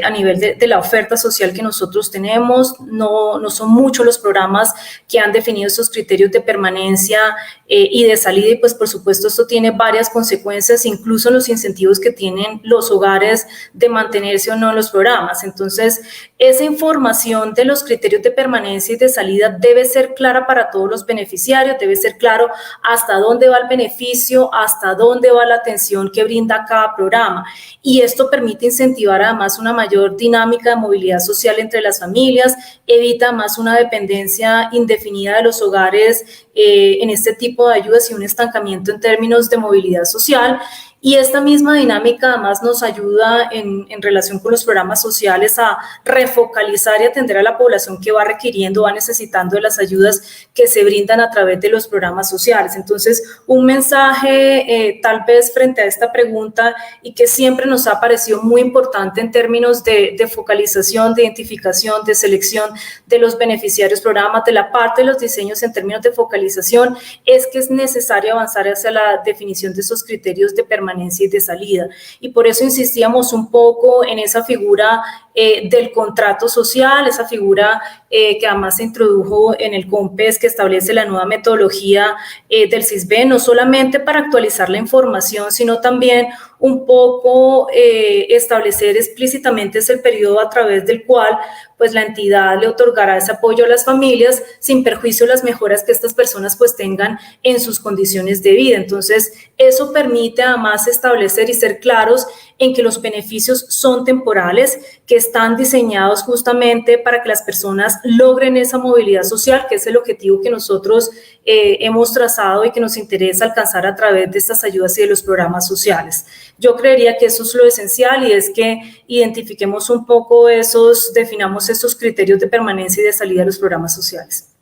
a nivel de la oferta social que nosotros tenemos. No son muchos los programas que han definido estos criterios de permanencia y de salida, y pues por supuesto esto tiene varias consecuencias, incluso los incentivos que tienen los hogares de mantenerse o no en los programas. Entonces, esa información de los criterios de permanencia y de salida debe ser clara para todos los beneficiarios, debe ser claro hasta dónde va el beneficio, hasta dónde va la atención que brinda cada programa, y esto permite incentivar además una mayor dinámica de movilidad social entre las familias, evita más una dependencia indefinida de los hogares en este tipo de ayudas y un estancamiento en términos de movilidad social. Y esta misma dinámica además nos ayuda en relación con los programas sociales a refocalizar y atender a la población que va requiriendo, va necesitando de las ayudas que se brindan a través de los programas sociales. Entonces, un mensaje tal vez frente a esta pregunta y que siempre nos ha parecido muy importante en términos de focalización, de identificación, de selección de los beneficiarios programas, de la parte de los diseños en términos de focalización, es que es necesario avanzar hacia la definición de esos criterios de permanencia y de salida. Y por eso insistíamos un poco en esa figura del contrato social, esa figura que además se introdujo en el COMPES, que establece la nueva metodología del CISBEN, no solamente para actualizar la información, sino también un poco establecer explícitamente es el periodo a través del cual pues la entidad le otorgará ese apoyo a las familias sin perjuicio de las mejoras que estas personas pues tengan en sus condiciones de vida. Entonces, eso permite además establecer y ser claros en que los beneficios son temporales, que están diseñados justamente para que las personas logren esa movilidad social, que es el objetivo que nosotros hemos trazado y que nos interesa alcanzar a través de estas ayudas y de los programas sociales. Yo creería que eso es lo esencial y es que identifiquemos un poco definamos esos criterios de permanencia y de salida de los programas sociales.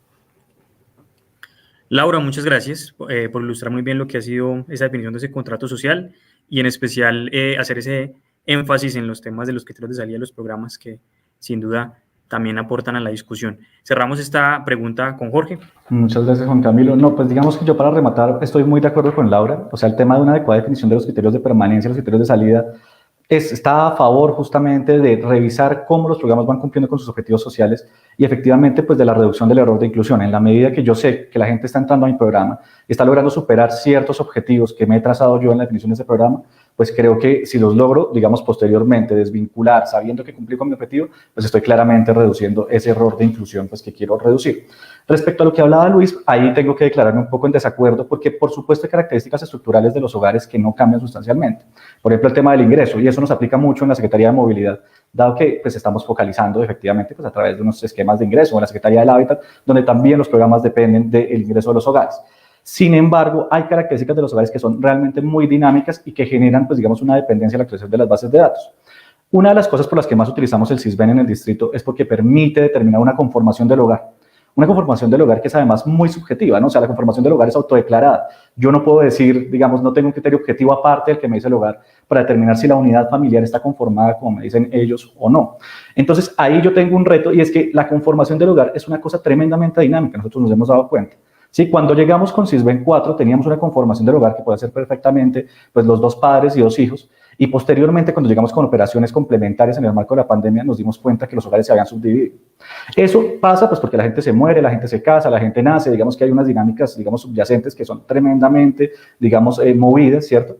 Laura, muchas gracias por ilustrar muy bien lo que ha sido esa definición de ese contrato social y en especial hacer ese énfasis en los temas de los criterios de salida de los programas que sin duda también aportan a la discusión. Cerramos esta pregunta con Jorge. Muchas gracias, Juan Camilo. No, pues digamos que yo para rematar estoy muy de acuerdo con Laura. O sea, el tema de una adecuada definición de los criterios de permanencia, los criterios de salida, está a favor justamente de revisar cómo los programas van cumpliendo con sus objetivos sociales y efectivamente pues de la reducción del error de inclusión. En la medida que yo sé que la gente está entrando a mi programa y está logrando superar ciertos objetivos que me he trazado yo en la definición de ese programa, pues creo que si los logro, digamos, posteriormente desvincular, sabiendo que cumplí con mi objetivo, pues estoy claramente reduciendo ese error de inclusión pues que quiero reducir. Respecto a lo que hablaba Luis, ahí tengo que declararme un poco en desacuerdo porque por supuesto hay características estructurales de los hogares que no cambian sustancialmente. Por ejemplo, el tema del ingreso, y eso nos aplica mucho en la Secretaría de Movilidad, dado que pues estamos focalizando efectivamente pues a través de unos esquemas de ingreso en la Secretaría del Hábitat, donde también los programas dependen del ingreso de los hogares. Sin embargo, hay características de los hogares que son realmente muy dinámicas y que generan, pues digamos, una dependencia en la actualización de las bases de datos. Una de las cosas por las que más utilizamos el SISBEN en el distrito es porque permite determinar una conformación del hogar. Una conformación del hogar que es además muy subjetiva, ¿no? O sea, la conformación del hogar es autodeclarada. Yo no puedo decir, digamos, no tengo un criterio objetivo aparte del que me dice el hogar para determinar si la unidad familiar está conformada como me dicen ellos o no. Entonces, ahí yo tengo un reto y es que la conformación del hogar es una cosa tremendamente dinámica. Nosotros nos hemos dado cuenta. Sí, cuando llegamos con SISBEN 4 teníamos una conformación del hogar que puede ser perfectamente pues, los 2 padres y 2 hijos y posteriormente cuando llegamos con operaciones complementarias en el marco de la pandemia nos dimos cuenta que los hogares se habían subdividido. Eso pasa pues porque la gente se muere, la gente se casa, la gente nace, digamos que hay unas dinámicas digamos subyacentes que son tremendamente digamos movidas, ¿cierto?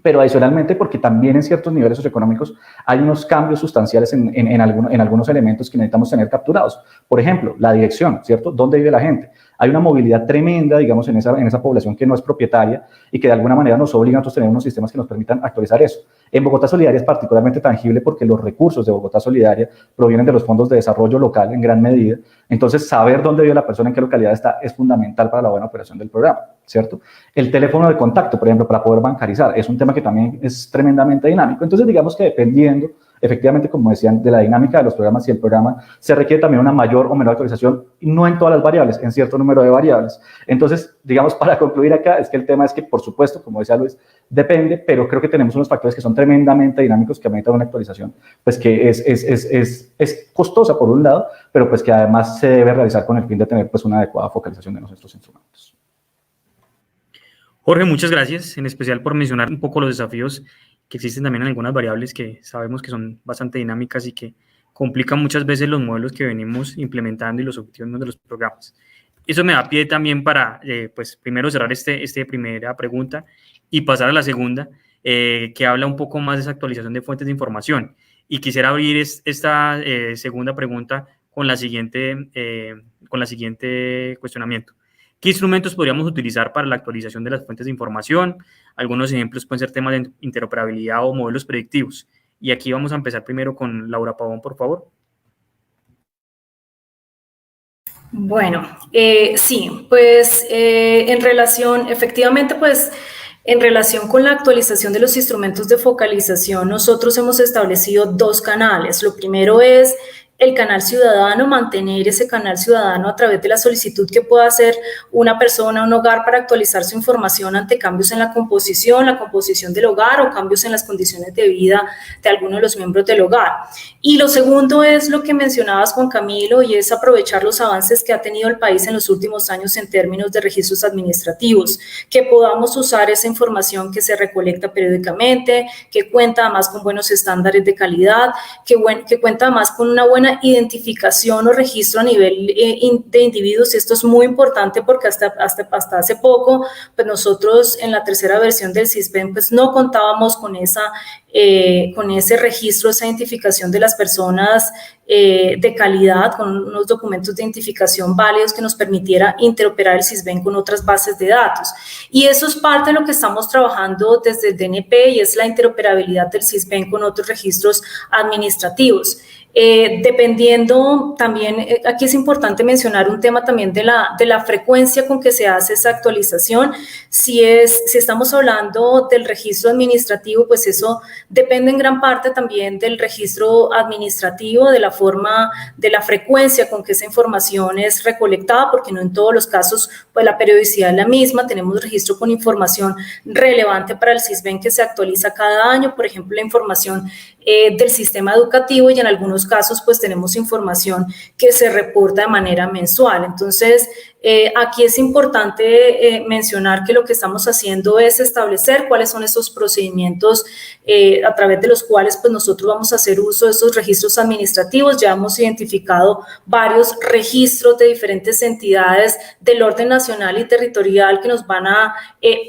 Pero adicionalmente porque también en ciertos niveles socioeconómicos hay unos cambios sustanciales en algunos elementos que necesitamos tener capturados. Por ejemplo, la dirección, ¿cierto? ¿Dónde vive la gente? Hay una movilidad tremenda, digamos, en esa población que no es propietaria y que de alguna manera nos obliga a nosotros tener unos sistemas que nos permitan actualizar eso. En Bogotá Solidaria es particularmente tangible porque los recursos de Bogotá Solidaria provienen de los fondos de desarrollo local en gran medida. Entonces, saber dónde vive la persona, en qué localidad está, es fundamental para la buena operación del programa, ¿cierto? El teléfono de contacto, por ejemplo, para poder bancarizar, es un tema que también es tremendamente dinámico. Entonces, digamos que dependiendo, efectivamente, como decían, de la dinámica de los programas y el programa, se requiere también una mayor o menor actualización, no en todas las variables, en cierto número de variables. Entonces, digamos, para concluir acá, es que el tema es que, por supuesto, como decía Luis, depende, pero creo que tenemos unos factores que son tremendamente dinámicos que ameritan una actualización, pues que es costosa por un lado, pero pues que además se debe realizar con el fin de tener pues una adecuada focalización de nuestros instrumentos. Jorge, muchas gracias, en especial por mencionar un poco los desafíos que existen también en algunas variables que sabemos que son bastante dinámicas y que complican muchas veces los modelos que venimos implementando y los objetivos de los programas. Eso me da pie también para, pues, primero cerrar esta primera pregunta y pasar a la segunda, que habla un poco más de esa actualización de fuentes de información. Y quisiera abrir esta segunda pregunta con la siguiente cuestionamiento. ¿Qué instrumentos podríamos utilizar para la actualización de las fuentes de información? Algunos ejemplos pueden ser temas de interoperabilidad o modelos predictivos. Y aquí vamos a empezar primero con Laura Pavón, por favor. Bueno, sí, pues efectivamente, pues en relación con la actualización de los instrumentos de focalización, nosotros hemos establecido 2 canales. Lo primero es el canal ciudadano, mantener ese canal ciudadano a través de la solicitud que pueda hacer una persona, un hogar para actualizar su información ante cambios en la composición del hogar o cambios en las condiciones de vida de alguno de los miembros del hogar. Y lo segundo es lo que mencionabas, Juan Camilo, y es aprovechar los avances que ha tenido el país en los últimos años en términos de registros administrativos, que podamos usar esa información que se recolecta periódicamente, que cuenta además con buenos estándares de calidad, que cuenta además con una buena una identificación o registro a nivel de individuos, y esto es muy importante porque hasta hace poco, pues nosotros en la tercera versión del SISBEN pues no contábamos con ese registro, esa identificación de las personas de calidad, con unos documentos de identificación válidos que nos permitiera interoperar el SISBEN con otras bases de datos. Y eso es parte de lo que estamos trabajando desde el DNP, y es la interoperabilidad del SISBEN con otros registros administrativos. Dependiendo también, aquí es importante mencionar un tema también de la frecuencia con que se hace esa actualización. Si estamos hablando del registro administrativo, pues eso depende en gran parte también del registro administrativo, de la frecuencia con que esa información es recolectada, porque no en todos los casos pues la periodicidad es la misma. Tenemos registro con información relevante para el SISBEN que se actualiza cada año, por ejemplo, la información del sistema educativo, y en algunos casos pues tenemos información que se reporta de manera mensual. Entonces, aquí es importante mencionar que lo que estamos haciendo es establecer cuáles son esos procedimientos a través de los cuales pues nosotros vamos a hacer uso de esos registros administrativos. Ya hemos identificado varios registros de diferentes entidades del orden nacional y territorial que nos van a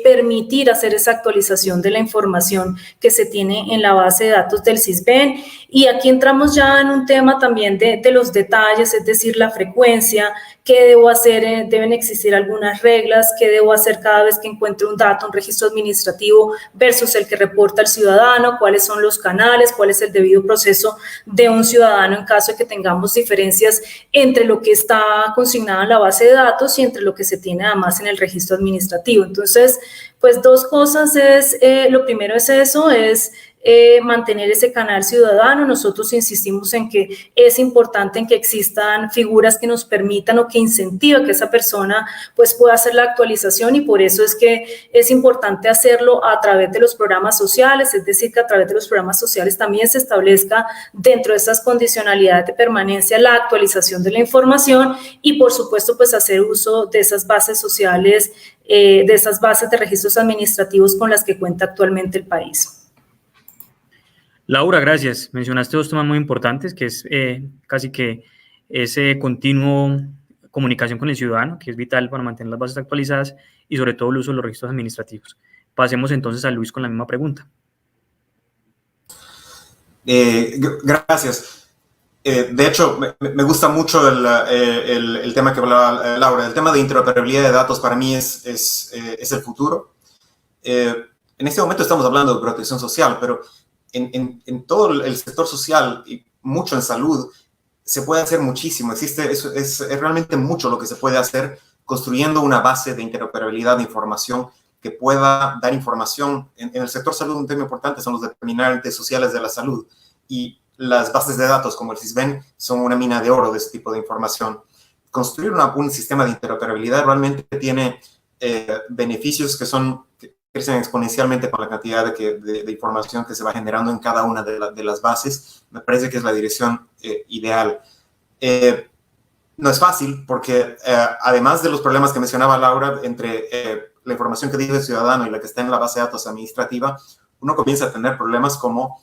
permitir hacer esa actualización de la información que se tiene en la base de datos del SISBEN. Y aquí entramos ya en un tema también de los detalles, es decir, la frecuencia, qué debo hacer, deben existir algunas reglas, qué debo hacer cada vez que encuentre un dato, un registro administrativo versus el que reporta el ciudadano, cuáles son los canales, cuál es el debido proceso de un ciudadano en caso de que tengamos diferencias entre lo que está consignado en la base de datos y entre lo que se tiene además en el registro administrativo. Entonces, pues dos cosas lo primero es eso, es mantener ese canal ciudadano. Nosotros insistimos en que es importante en que existan figuras que nos permitan o que incentiven que esa persona pues pueda hacer la actualización, y por eso es que es importante hacerlo a través de los programas sociales, es decir, que a través de los programas sociales también se establezca dentro de esas condicionalidades de permanencia la actualización de la información, y por supuesto pues hacer uso de esas bases sociales, de esas bases de registros administrativos con las que cuenta actualmente el país. Laura, gracias. Mencionaste dos temas muy importantes, que es casi que ese continuo comunicación con el ciudadano, que es vital para mantener las bases actualizadas, y sobre todo el uso de los registros administrativos. Pasemos entonces a Luis con la misma pregunta. Gracias. De hecho, me gusta mucho el tema que hablaba Laura. El tema de interoperabilidad de datos para mí es el futuro. En este momento estamos hablando de protección social, pero en todo el sector social y mucho en salud se puede hacer muchísimo. Es realmente mucho lo que se puede hacer construyendo una base de interoperabilidad de información que pueda dar información. En el sector salud un tema importante son los determinantes sociales de la salud, y las bases de datos como el SISBEN son una mina de oro de este tipo de información. Construir un sistema de interoperabilidad realmente tiene beneficios que crecen exponencialmente con la cantidad de información que se va generando en cada una de las bases. Me parece que es la dirección ideal. No es fácil porque además de los problemas que mencionaba Laura entre la información que dice el ciudadano y la que está en la base de datos administrativa, uno comienza a tener problemas como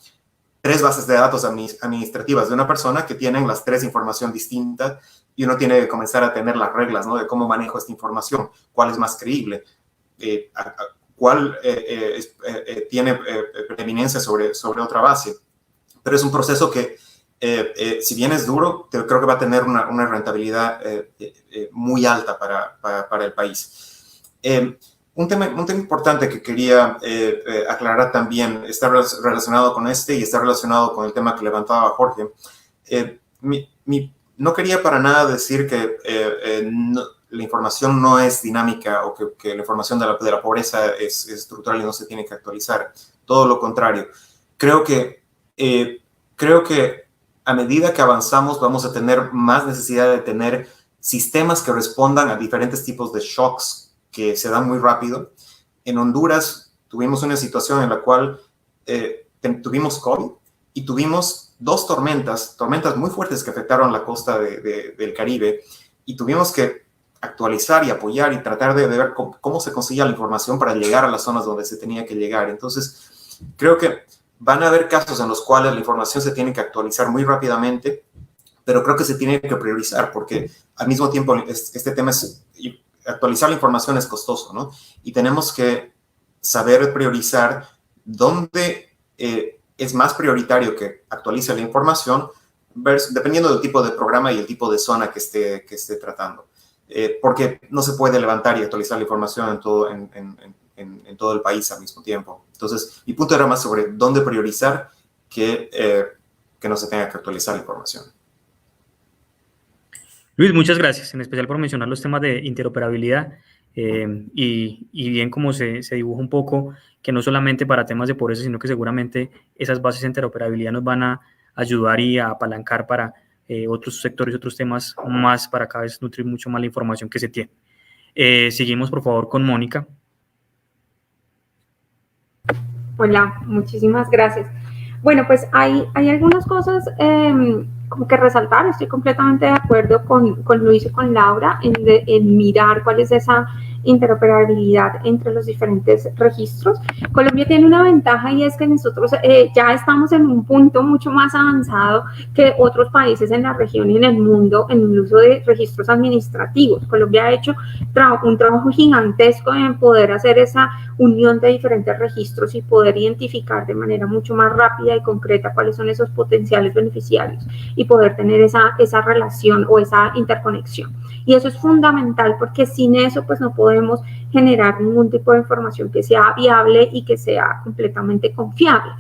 3 bases de datos administrativas de una persona que tienen las 3 información distintas, y uno tiene que comenzar a tener las reglas, ¿no?, de cómo manejo esta información, cuál es más creíble, cuál tiene preeminencia sobre otra base. Pero es un proceso que, si bien es duro, creo que va a tener una rentabilidad muy alta para el país. Un tema importante que quería aclarar también está relacionado con y está relacionado con el tema que levantaba Jorge. No quería para nada decir que la información no es dinámica o que la información de la pobreza es estructural y no se tiene que actualizar. Todo lo contrario. Creo que a medida que avanzamos vamos a tener más necesidad de tener sistemas que respondan a diferentes tipos de shocks que se dan muy rápido. En Honduras tuvimos una situación en la cual tuvimos COVID y tuvimos 2 tormentas muy fuertes que afectaron la costa del Caribe, y tuvimos que actualizar y apoyar y tratar de ver cómo se conseguía la información para llegar a las zonas donde se tenía que llegar. Entonces, creo que van a haber casos en los cuales la información se tiene que actualizar muy rápidamente, pero creo que se tiene que priorizar porque al mismo tiempo este tema es actualizar la información es costoso, ¿no? Y tenemos que saber priorizar dónde es más prioritario que actualice la información dependiendo del tipo de programa y el tipo de zona que esté tratando. Porque no se puede levantar y actualizar la información en todo el país al mismo tiempo. Entonces, mi punto era más sobre dónde priorizar que no se tenga que actualizar la información. Luis, muchas gracias, en especial por mencionar los temas de interoperabilidad y bien como se dibuja un poco que no solamente para temas de pobreza, sino que seguramente esas bases de interoperabilidad nos van a ayudar y a apalancar para otros sectores, otros temas más, para cada vez nutrir mucho más la información que se tiene. Seguimos, por favor, con Mónica. Hola, muchísimas gracias. Bueno, pues hay algunas cosas como que resaltar. Estoy completamente de acuerdo con Luis y con Laura en mirar cuál es esa interoperabilidad entre los diferentes registros. Colombia tiene una ventaja y es que nosotros ya estamos en un punto mucho más avanzado que otros países en la región y en el mundo en el uso de registros administrativos. Colombia ha hecho un trabajo gigantesco en poder hacer esa unión de diferentes registros y poder identificar de manera mucho más rápida y concreta cuáles son esos potenciales beneficiarios y poder tener esa relación o esa interconexión. Y eso es fundamental porque sin eso pues no podemos generar ningún tipo de información que sea viable y que sea completamente confiable.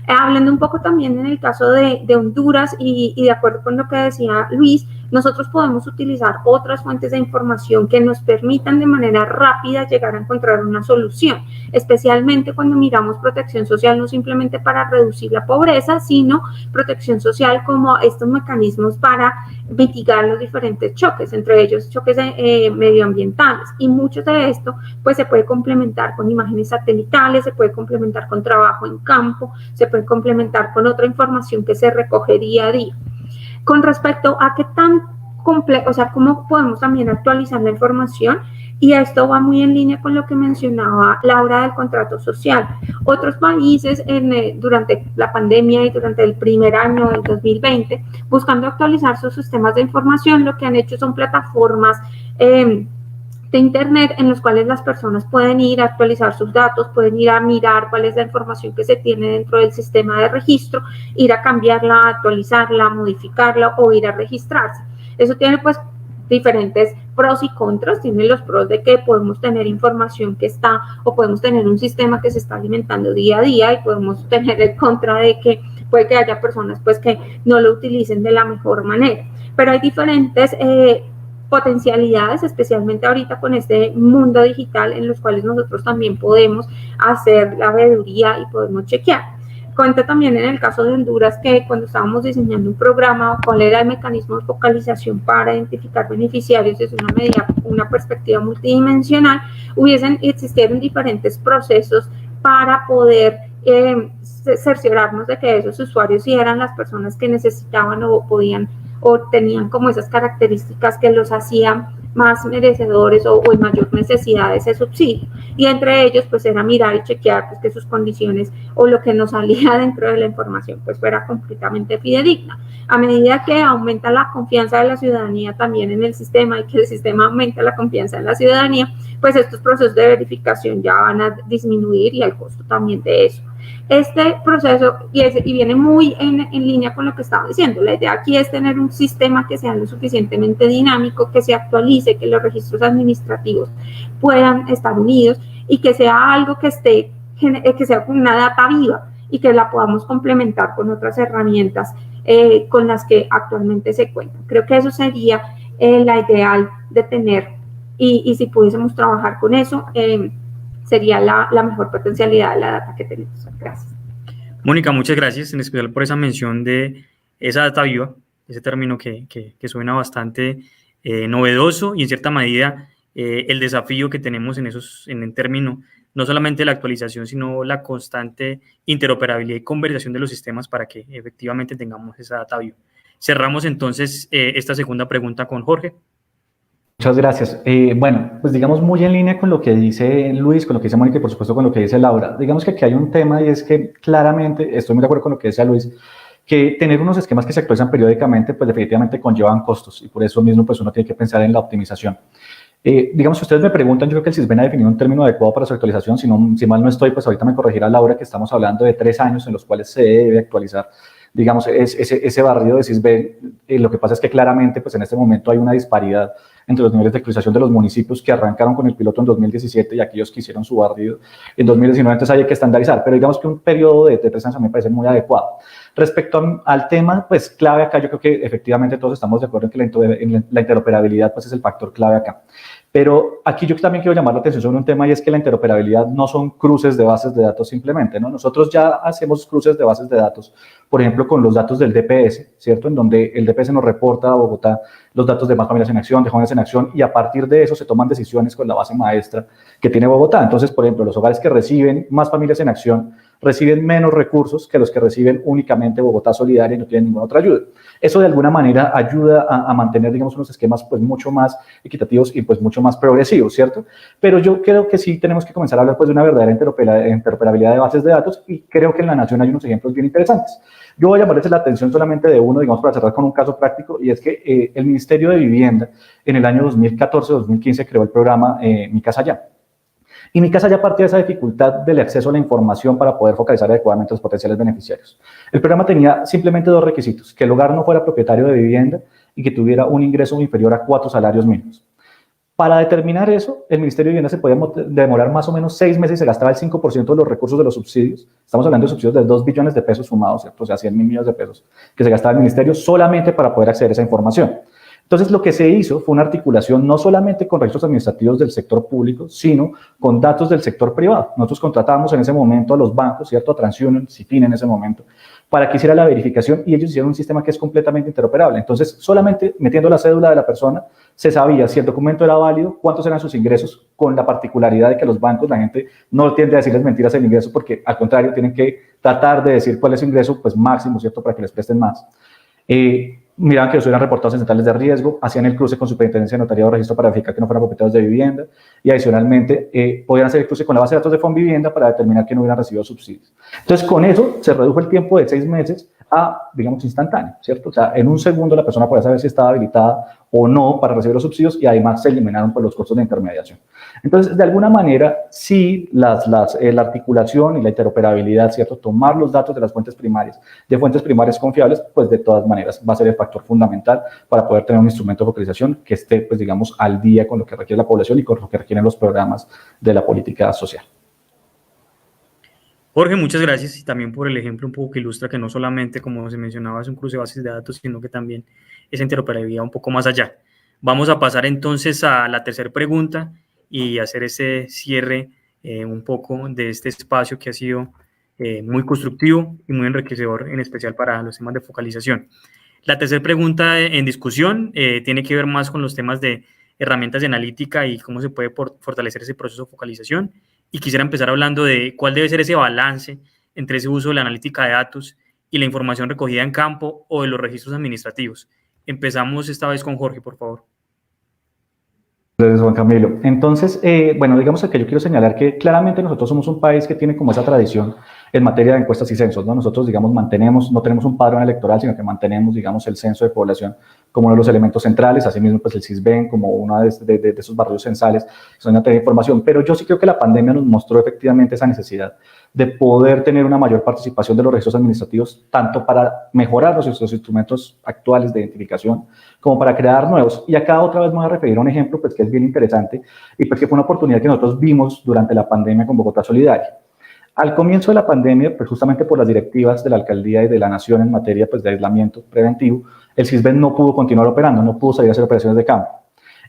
Hablando un poco también en el caso de Honduras y de acuerdo con lo que decía Luis, nosotros podemos utilizar otras fuentes de información que nos permitan de manera rápida llegar a encontrar una solución, especialmente cuando miramos protección social no simplemente para reducir la pobreza, sino protección social como estos mecanismos para mitigar los diferentes choques, entre ellos choques medioambientales. Y mucho de esto pues se puede complementar con imágenes satelitales, se puede complementar con trabajo en campo, se puede complementar con otra información que se recoge día a día. Con respecto a qué tan complejo, o sea, cómo podemos también actualizar la información, y esto va muy en línea con lo que mencionaba Laura del contrato social. Otros países durante la pandemia y durante el primer año del 2020, buscando actualizar sus sistemas de información, lo que han hecho son plataformas de internet en los cuales las personas pueden ir a actualizar sus datos, pueden ir a mirar cuál es la información que se tiene dentro del sistema de registro, ir a cambiarla, actualizarla, modificarla o ir a registrarse. Eso tiene pues diferentes pros y contras. Tiene los pros de que podemos tener información que está o podemos tener un sistema que se está alimentando día a día, y podemos tener el contra de que puede que haya personas pues que no lo utilicen de la mejor manera. Pero hay diferentes potencialidades, especialmente ahorita con este mundo digital en los cuales nosotros también podemos hacer la veeduría y podemos chequear. Cuenta también en el caso de Honduras que cuando estábamos diseñando un programa, cuál era el mecanismo de focalización para identificar beneficiarios desde una perspectiva multidimensional, existieron diferentes procesos para poder cerciorarnos de que esos usuarios sí eran las personas que necesitaban o podían o tenían como esas características que los hacían más merecedores o en mayor necesidad de ese subsidio. Y entre ellos, pues era mirar y chequear pues, que sus condiciones o lo que nos salía dentro de la información pues fuera completamente fidedigna. A medida que aumenta la confianza de la ciudadanía también en el sistema y que el sistema aumenta la confianza en la ciudadanía, pues estos procesos de verificación ya van a disminuir y el costo también de eso. Este proceso, y viene muy en línea con lo que estaba diciendo, la idea aquí es tener un sistema que sea lo suficientemente dinámico, que se actualice, que los registros administrativos puedan estar unidos y que sea algo que sea una data viva y que la podamos complementar con otras herramientas con las que actualmente se cuentan. Creo que eso sería la ideal de tener, y si pudiésemos trabajar con eso, sería la mejor potencialidad de la data que tenemos. Gracias. Mónica, muchas gracias, en especial por esa mención de esa data viva, ese término que suena bastante novedoso y en cierta medida el desafío que tenemos en el término, no solamente la actualización, sino la constante interoperabilidad y conversación de los sistemas para que efectivamente tengamos esa data viva. Cerramos entonces esta segunda pregunta con Jorge. Muchas gracias. Bueno, pues digamos muy en línea con lo que dice Luis, con lo que dice Mónica y por supuesto con lo que dice Laura. Digamos que aquí hay un tema y es que claramente, estoy muy de acuerdo con lo que decía Luis, que tener unos esquemas que se actualizan periódicamente, pues definitivamente conllevan costos y por eso mismo pues uno tiene que pensar en la optimización. Digamos, si ustedes me preguntan, yo creo que el CISBEN ha definido un término adecuado para su actualización. Si mal no estoy, pues ahorita me corregirá Laura que estamos hablando de 3 años en los cuales se debe actualizar, digamos, ese barrido de CISBEN. Lo que pasa es que claramente, pues en este momento hay una disparidad entre los niveles de actualización de los municipios que arrancaron con el piloto en 2017 y aquellos que hicieron su barrido en 2019, entonces hay que estandarizar, pero digamos que un periodo de 3 años a mí me parece muy adecuado. Respecto al tema, pues clave acá, yo creo que efectivamente todos estamos de acuerdo en que la interoperabilidad pues es el factor clave acá. Pero aquí yo también quiero llamar la atención sobre un tema y es que la interoperabilidad no son cruces de bases de datos simplemente, ¿no? Nosotros ya hacemos cruces de bases de datos, por ejemplo, con los datos del DPS, ¿cierto? En donde el DPS nos reporta a Bogotá los datos de Más Familias en Acción, de Jóvenes en Acción, y a partir de eso se toman decisiones con la base maestra que tiene Bogotá. Entonces, por ejemplo, los hogares que reciben Más Familias en Acción reciben menos recursos que los que reciben únicamente Bogotá Solidaria y no tienen ninguna otra ayuda. Eso de alguna manera ayuda a mantener, digamos, unos esquemas pues mucho más equitativos y pues mucho más progresivos, ¿cierto? Pero yo creo que sí tenemos que comenzar a hablar pues de una verdadera interoperabilidad de bases de datos y creo que en la Nación hay unos ejemplos bien interesantes. Yo voy a llamarles la atención solamente de uno, digamos, para cerrar con un caso práctico, y es que el Ministerio de Vivienda en el año 2014-2015 creó el programa Mi Casa Ya. Y Mi Casa Ya partía de esa dificultad del acceso a la información para poder focalizar adecuadamente a los potenciales beneficiarios. El programa tenía simplemente 2 requisitos: que el hogar no fuera propietario de vivienda y que tuviera un ingreso inferior a 4 salarios mínimos. Para determinar eso, el Ministerio de Vivienda se podía demorar más o menos 6 meses y se gastaba el 5% de los recursos de los subsidios. Estamos hablando de subsidios de 2 billones de pesos sumados, ¿cierto? O sea, 100.000 millones de pesos que se gastaba el Ministerio solamente para poder acceder a esa información. Entonces, lo que se hizo fue una articulación no solamente con registros administrativos del sector público, sino con datos del sector privado. Nosotros contratábamos en ese momento a los bancos, ¿cierto? A TransUnion, Cifin en ese momento, para que hiciera la verificación y ellos hicieron un sistema que es completamente interoperable. Entonces, solamente metiendo la cédula de la persona, se sabía si el documento era válido, cuántos eran sus ingresos, con la particularidad de que los bancos, la gente no tiende a decirles mentiras el ingreso, porque al contrario, tienen que tratar de decir cuál es su ingreso pues máximo, ¿cierto? Para que les presten más. Miraban que los hubieran reportados en centrales de riesgo, hacían el cruce con Superintendencia de Notariado de Registro para verificar que no fueran propietarios de vivienda y adicionalmente podían hacer el cruce con la base de datos de Fonvivienda para determinar que no hubieran recibido subsidios. Entonces, con eso se redujo el tiempo de 6 meses a, digamos, instantáneo, ¿cierto? O sea, en un segundo la persona podía saber si estaba habilitada o no para recibir los subsidios y además se eliminaron pues, los costos de intermediación. Entonces, de alguna manera, sí, la articulación y la interoperabilidad, ¿cierto? Tomar los datos de las fuentes primarias, de fuentes primarias confiables, pues de todas maneras va a ser el factor fundamental para poder tener un instrumento de focalización que esté, pues digamos, al día con lo que requiere la población y con lo que requieren los programas de la política social. Jorge, muchas gracias y también por el ejemplo un poco que ilustra que no solamente, como se mencionaba, es un cruce de bases de datos, sino que también esa interoperabilidad un poco más allá. Vamos a pasar entonces a la tercera pregunta y hacer ese cierre un poco de este espacio que ha sido muy constructivo y muy enriquecedor, en especial para los temas de focalización. La tercera pregunta en discusión tiene que ver más con los temas de herramientas de analítica y cómo se puede fortalecer ese proceso de focalización. Y quisiera empezar hablando de cuál debe ser ese balance entre ese uso de la analítica de datos y la información recogida en campo o de los registros administrativos. Empezamos esta vez con Jorge, por favor. Gracias, Juan Camilo. Entonces, bueno, digamos que yo quiero señalar que claramente nosotros somos un país que tiene como esa tradición en materia de encuestas y censos, ¿no? Nosotros, digamos, no tenemos un padrón electoral, sino que mantenemos, digamos, el censo de población como uno de los elementos centrales, asimismo, pues el CISBEN como uno de esos barrios censales, que son una información. Pero yo sí creo que la pandemia nos mostró efectivamente esa necesidad de poder tener una mayor participación de los registros administrativos, tanto para mejorar los instrumentos actuales de identificación, como para crear nuevos. Y acá otra vez me voy a referir a un ejemplo pues, que es bien interesante y pues, que fue una oportunidad que nosotros vimos durante la pandemia con Bogotá Solidaria. Al comienzo de la pandemia, pues justamente por las directivas de la alcaldía y de la nación en materia pues, de aislamiento preventivo, el CISBEN no pudo continuar operando, no pudo salir a hacer operaciones de campo.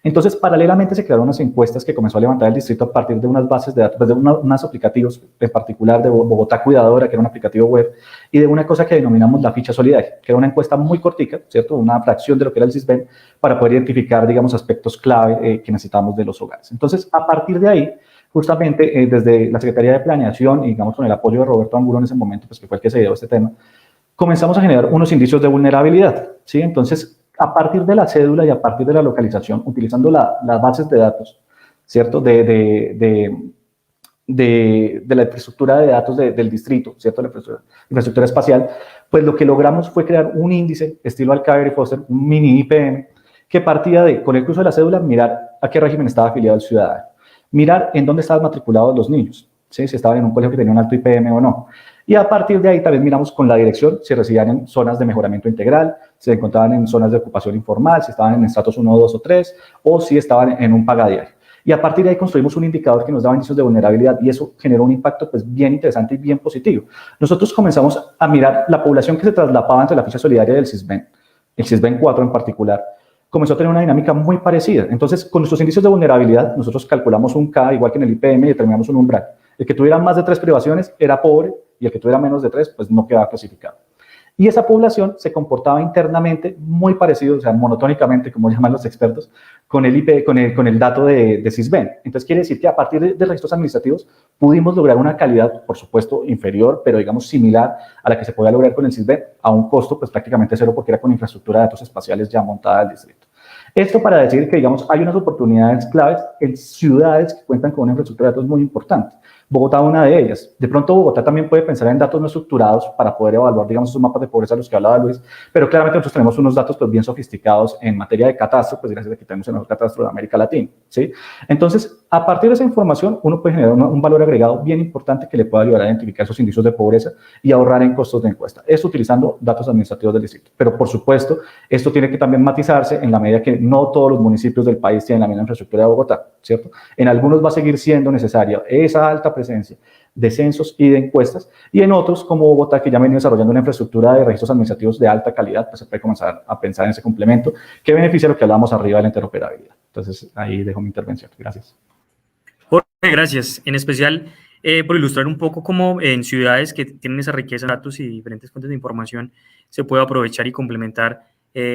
Entonces, paralelamente se crearon unas encuestas que comenzó a levantar el distrito a partir de unas bases de datos, pues de unos aplicativos, en particular de Bogotá Cuidadora, que era un aplicativo web, y de una cosa que denominamos la ficha solidaria, que era una encuesta muy cortica, ¿cierto? Una fracción de lo que era el CISBEN, para poder identificar, digamos, aspectos clave que necesitábamos de los hogares. Entonces, a partir de ahí, justamente desde la Secretaría de Planeación y, digamos, con el apoyo de Roberto Angulo en ese momento, pues que fue el que se dio a este tema, comenzamos a generar unos indicios de vulnerabilidad, ¿sí? Entonces, a partir de la cédula y a partir de la localización, utilizando las bases de datos, ¿cierto? De de la infraestructura de datos del distrito, ¿cierto? La infraestructura espacial, pues lo que logramos fue crear un índice estilo Alcaber y Foster, un mini IPM, que partía de, con el curso de la cédula, mirar a qué régimen estaba afiliado el ciudadano, mirar en dónde estaban matriculados los niños, ¿sí? Si estaban en un colegio que tenía un alto IPM o no. Y a partir de ahí también miramos con la dirección si residían en zonas de mejoramiento integral, si se encontraban en zonas de ocupación informal, si estaban en estratos 1, 2 o 3, o si estaban en un paga diario. Y a partir de ahí construimos un indicador que nos daba indicios de vulnerabilidad y eso generó un impacto pues bien interesante y bien positivo. Nosotros comenzamos a mirar la población que se traslapaba entre la ficha solidaria del SISBEN, el SISBEN 4 en particular, comenzó a tener una dinámica muy parecida. Entonces, con nuestros indicios de vulnerabilidad, nosotros calculamos un K igual que en el IPM y determinamos un umbral. El que tuviera más de 3 privaciones era pobre y el que tuviera menos de 3, pues no quedaba clasificado. Y esa población se comportaba internamente muy parecido, o sea, monotónicamente, como llaman los expertos, con el IP, con el dato de SISBEN. Entonces, quiere decir que a partir de registros administrativos pudimos lograr una calidad, por supuesto, inferior, pero digamos similar a la que se podía lograr con el SISBEN, a un costo pues prácticamente cero porque era con infraestructura de datos espaciales ya montada al distrito. Esto para decir que, digamos, hay unas oportunidades claves en ciudades que cuentan con una infraestructura de datos muy importante. Bogotá una de ellas. De pronto Bogotá también puede pensar en datos no estructurados para poder evaluar, digamos, esos mapas de pobreza de los que hablaba Luis, pero claramente nosotros tenemos unos datos pues, bien sofisticados en materia de catastro, pues gracias a que tenemos el mejor catastro de América Latina, ¿sí? Entonces, a partir de esa información, uno puede generar un valor agregado bien importante que le pueda ayudar a identificar esos indicios de pobreza y ahorrar en costos de encuesta. Esto utilizando datos administrativos del distrito. Pero, por supuesto, esto tiene que también matizarse en la medida que no todos los municipios del país tienen la misma infraestructura de Bogotá, ¿cierto? En algunos va a seguir siendo necesaria esa alta presencia de censos y de encuestas, y en otros, como Bogotá, que ya han venido desarrollando una infraestructura de registros administrativos de alta calidad, pues se puede comenzar a pensar en ese complemento que beneficia lo que hablábamos arriba de la interoperabilidad. Entonces, ahí dejo mi intervención. Gracias. Jorge, gracias. En especial por ilustrar un poco cómo en ciudades que tienen esa riqueza de datos y diferentes fuentes de información se puede aprovechar y complementar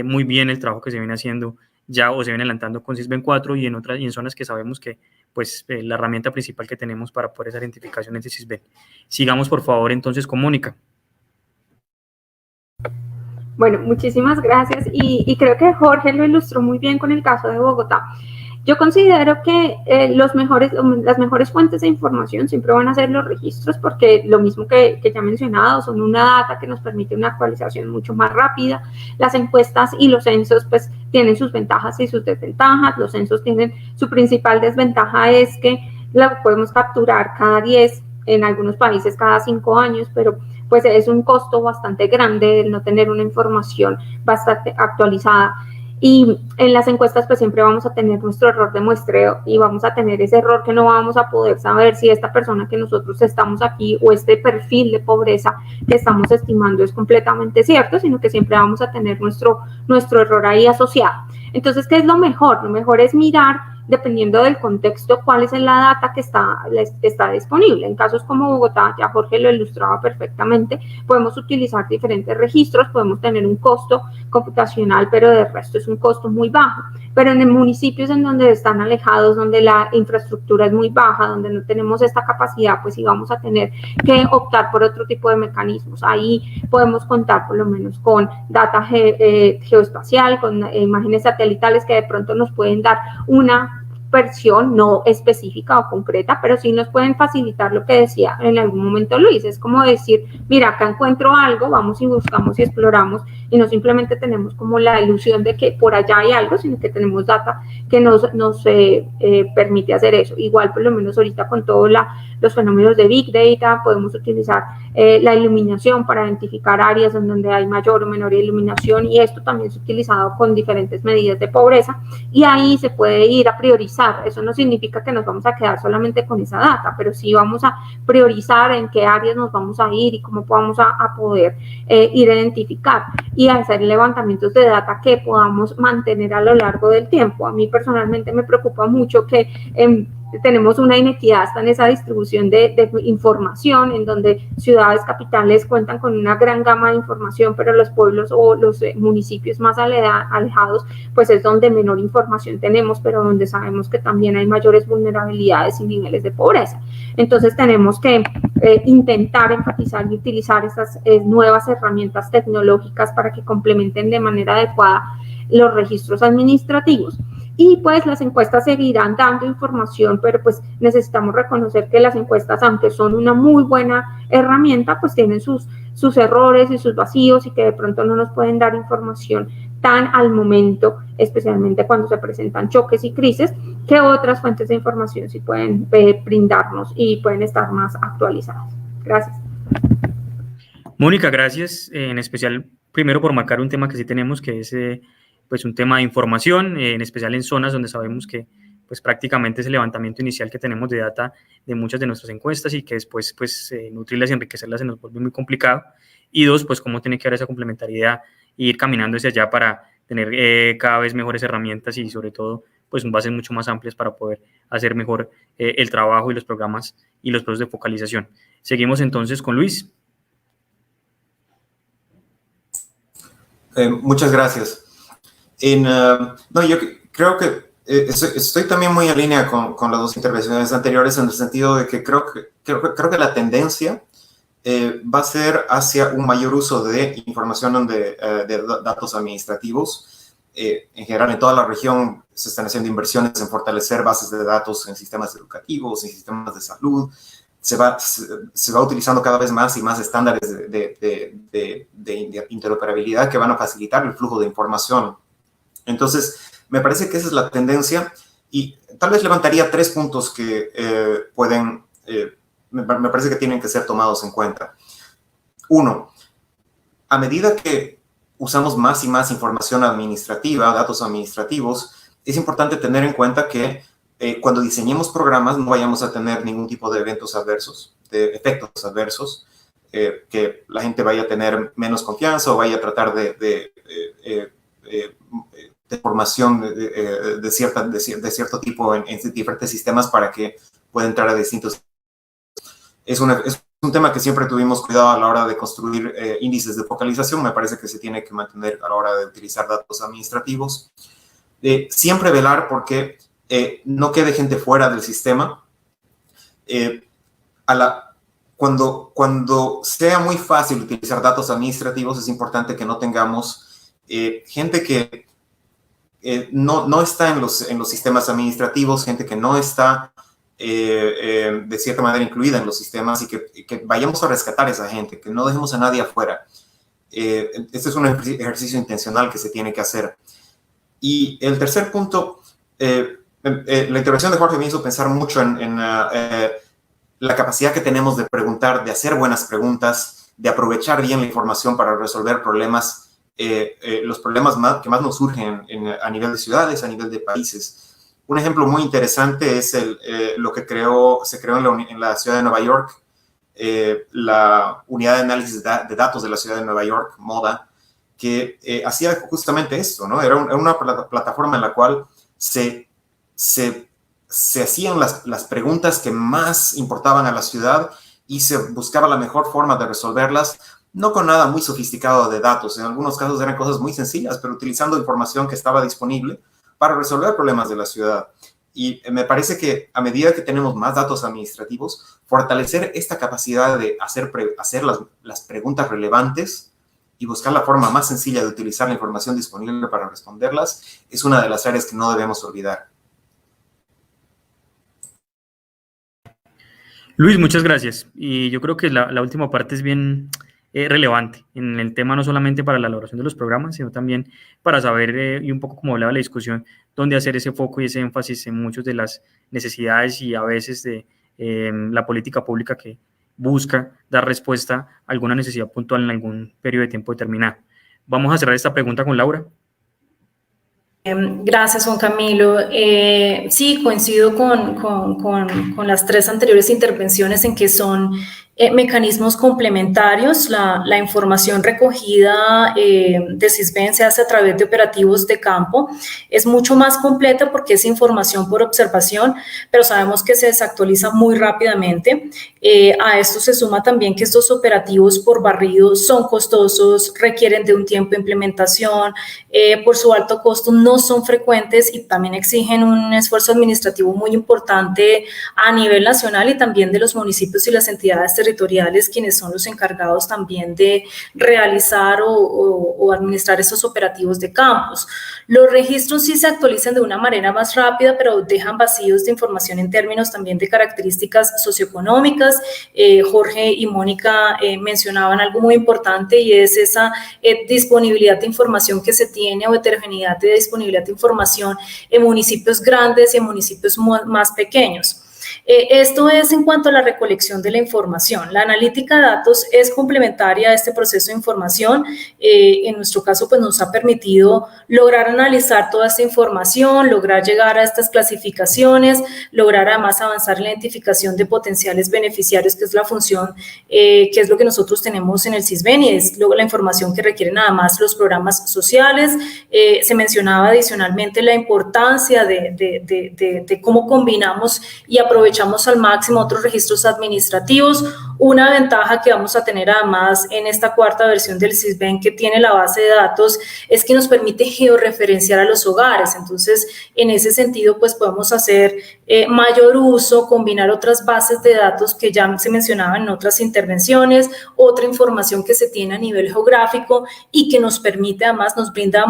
muy bien el trabajo que se viene haciendo ya o se viene adelantando con SISBEN 4 y en zonas que sabemos que pues la herramienta principal que tenemos para poder esa identificación es de SISBEN. Sigamos por favor entonces con Mónica. Bueno, muchísimas gracias y creo que Jorge lo ilustró muy bien con el caso de Bogotá. Yo considero que las mejores fuentes de información siempre van a ser los registros porque lo mismo que ya he mencionado, son una data que nos permite una actualización mucho más rápida. Las encuestas y los censos pues tienen sus ventajas y sus desventajas. Los censos tienen, su principal desventaja es que la podemos capturar cada 10, en algunos países cada 5 años, pero pues es un costo bastante grande el no tener una información bastante actualizada. Y en las encuestas pues siempre vamos a tener nuestro error de muestreo y vamos a tener ese error que no vamos a poder saber si esta persona que nosotros estamos aquí o este perfil de pobreza que estamos estimando es completamente cierto, sino que siempre vamos a tener nuestro error ahí asociado. Entonces, ¿qué es lo mejor? Lo mejor es mirar, dependiendo del contexto, cuál es la data que está disponible. En casos como Bogotá, ya Jorge lo ilustraba perfectamente, podemos utilizar diferentes registros, podemos tener un costo computacional, pero de resto es un costo muy bajo. Pero en municipios en donde están alejados, donde la infraestructura es muy baja, donde no tenemos esta capacidad, pues sí vamos a tener que optar por otro tipo de mecanismos. Ahí podemos contar por lo menos con data geoespacial, con imágenes satelitales que de pronto nos pueden dar una versión no específica o concreta, pero sí nos pueden facilitar lo que decía en algún momento Luis, es como decir, mira, acá encuentro algo, vamos y buscamos y exploramos, y no simplemente tenemos como la ilusión de que por allá hay algo, sino que tenemos data que nos permite hacer eso. Igual, por lo menos ahorita con todos los fenómenos de Big Data, podemos utilizar la iluminación para identificar áreas en donde hay mayor o menor iluminación, y esto también es utilizado con diferentes medidas de pobreza, y ahí se puede ir a priorizar. Eso no significa que nos vamos a quedar solamente con esa data, pero sí vamos a priorizar en qué áreas nos vamos a ir y cómo vamos a poder ir a identificar y hacer levantamientos de data que podamos mantener a lo largo del tiempo. A mí personalmente me preocupa mucho que tenemos una inequidad hasta en esa distribución de información, en donde ciudades capitales cuentan con una gran gama de información, pero los pueblos o los municipios más alejados, pues es donde menor información tenemos, pero donde sabemos que también hay mayores vulnerabilidades y niveles de pobreza. Entonces tenemos que intentar enfatizar y utilizar estas nuevas herramientas tecnológicas para que complementen de manera adecuada los registros administrativos. y pues las encuestas seguirán dando información, pero pues necesitamos reconocer que las encuestas, aunque son una muy buena herramienta, pues tienen sus errores y sus vacíos y que de pronto no nos pueden dar información tan al momento, especialmente cuando se presentan choques y crisis, que otras fuentes de información sí pueden brindarnos y pueden estar más actualizadas. Gracias. Mónica, gracias, en especial primero por marcar un tema que sí tenemos, que es pues un tema de información, en especial en zonas donde sabemos que pues prácticamente ese levantamiento inicial que tenemos de data de muchas de nuestras encuestas y que después pues nutrirlas y enriquecerlas se nos vuelve muy complicado. Y dos, pues cómo tiene que haber esa complementariedad e ir caminando hacia allá para tener cada vez mejores herramientas y sobre todo pues bases mucho más amplias para poder hacer mejor el trabajo y los programas y los procesos de focalización. Seguimos entonces con Luis. Muchas gracias. No, yo creo que estoy también muy en línea con las dos intervenciones anteriores en el sentido de que creo que la tendencia va a ser hacia un mayor uso de información de datos administrativos. En general, en toda la región se están haciendo inversiones en fortalecer bases de datos en sistemas educativos, en sistemas de salud. Se va utilizando cada vez más y más estándares de interoperabilidad que van a facilitar el flujo de información. Entonces, me parece que esa es la tendencia y tal vez levantaría 3 puntos que me parece que tienen que ser tomados en cuenta. 1, a medida que usamos más y más información administrativa, datos administrativos, es importante tener en cuenta que cuando diseñemos programas no vayamos a tener ningún tipo de efectos adversos, que la gente vaya a tener menos confianza o vaya a tratar de formación de cierto tipo en diferentes sistemas para que pueda entrar a distintos. Es un tema que siempre tuvimos cuidado a la hora de construir índices de focalización. Me parece que se tiene que mantener a la hora de utilizar datos administrativos. Siempre velar porque no quede gente fuera del sistema. Cuando sea muy fácil utilizar datos administrativos, es importante que no tengamos gente que no está en los sistemas administrativos, gente que no está de cierta manera incluida en los sistemas y que vayamos a rescatar a esa gente, que no dejemos a nadie afuera. Este es un ejercicio intencional que se tiene que hacer. Y el tercer punto, la intervención de Jorge me hizo pensar mucho en la capacidad que tenemos de preguntar, de hacer buenas preguntas, de aprovechar bien la información para resolver problemas, los problemas que más nos surgen a nivel de ciudades, a nivel de países. Un ejemplo muy interesante es lo que se creó en la ciudad de Nueva York, la unidad de análisis de datos de la ciudad de Nueva York, MODA, que hacía justamente esto, ¿no? Era una plataforma en la cual se hacían las preguntas que más importaban a la ciudad y se buscaba la mejor forma de resolverlas, no con nada muy sofisticado de datos. En algunos casos eran cosas muy sencillas, pero utilizando información que estaba disponible para resolver problemas de la ciudad. Y me parece que a medida que tenemos más datos administrativos, fortalecer esta capacidad de hacer las preguntas relevantes y buscar la forma más sencilla de utilizar la información disponible para responderlas es una de las áreas que no debemos olvidar. Luis, muchas gracias. Y yo creo que la última parte es bien relevante en el tema, no solamente para la elaboración de los programas, sino también para saber, y un poco como hablaba la discusión, dónde hacer ese foco y ese énfasis en muchas de las necesidades y a veces de la política pública que busca dar respuesta a alguna necesidad puntual en algún periodo de tiempo determinado. Vamos a cerrar esta pregunta con Laura. Gracias, Juan Camilo. Sí, coincido con las 3 anteriores intervenciones en que son mecanismos complementarios. La información recogida de CISBEN se hace a través de operativos de campo. Es mucho más completa porque es información por observación, pero sabemos que se desactualiza muy rápidamente. A esto se suma también que estos operativos por barrido son costosos, requieren de un tiempo de implementación, por su alto costo no son frecuentes y también exigen un esfuerzo administrativo muy importante a nivel nacional y también de los municipios y las entidades territoriales territoriales, quienes son los encargados también de realizar o administrar esos operativos de campus. Los registros sí se actualizan de una manera más rápida, pero dejan vacíos de información en términos también de características socioeconómicas. Jorge y Mónica mencionaban algo muy importante, y es esa disponibilidad de información que se tiene, o heterogeneidad de disponibilidad de información en municipios grandes y en municipios más pequeños. Esto es en cuanto a la recolección de la información. La analítica de datos es complementaria a este proceso de información. En nuestro caso, pues nos ha permitido lograr analizar toda esta información, lograr llegar a estas clasificaciones, lograr además avanzar en la identificación de potenciales beneficiarios, que es la función, que es lo que nosotros tenemos en el CISBEN, y es luego la información que requieren además los programas sociales. Se mencionaba adicionalmente la importancia de cómo combinamos y aprovechamos al máximo otros registros administrativos. Una ventaja que vamos a tener además en esta cuarta versión del CISBEN, que tiene la base de datos, es que nos permite georreferenciar a los hogares. Entonces, en ese sentido, pues podemos hacer mayor uso, combinar otras bases de datos que ya se mencionaban en otras intervenciones, otra información que se tiene a nivel geográfico, y que nos permite además, nos brinda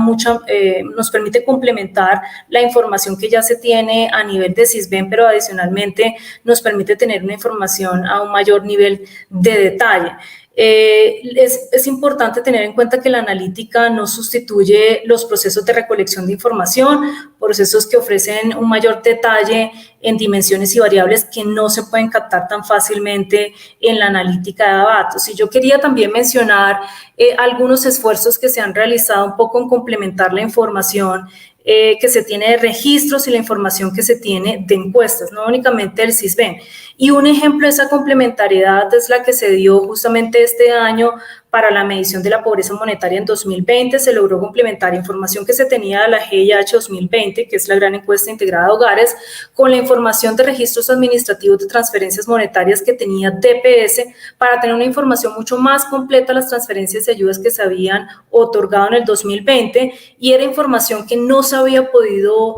nos permite complementar la información que ya se tiene a nivel de CISBEN, pero adicionalmente nos permite tener una información a un mayor nivel de detalle. Es importante tener en cuenta que la analítica no sustituye los procesos de recolección de información, procesos que ofrecen un mayor detalle en dimensiones y variables que no se pueden captar tan fácilmente en la analítica de datos. Y yo quería también mencionar algunos esfuerzos que se han realizado un poco en complementar la información que se tiene de registros y la información que se tiene de encuestas, no únicamente del CISBEN. Y un ejemplo de esa complementariedad es la que se dio justamente este año para la medición de la pobreza monetaria en 2020. Se logró complementar información que se tenía de la GIH 2020, que es la gran encuesta integrada de hogares, con la información de registros administrativos de transferencias monetarias que tenía DPS, para tener una información mucho más completa de las transferencias y ayudas que se habían otorgado en el 2020, y era información que no se había podido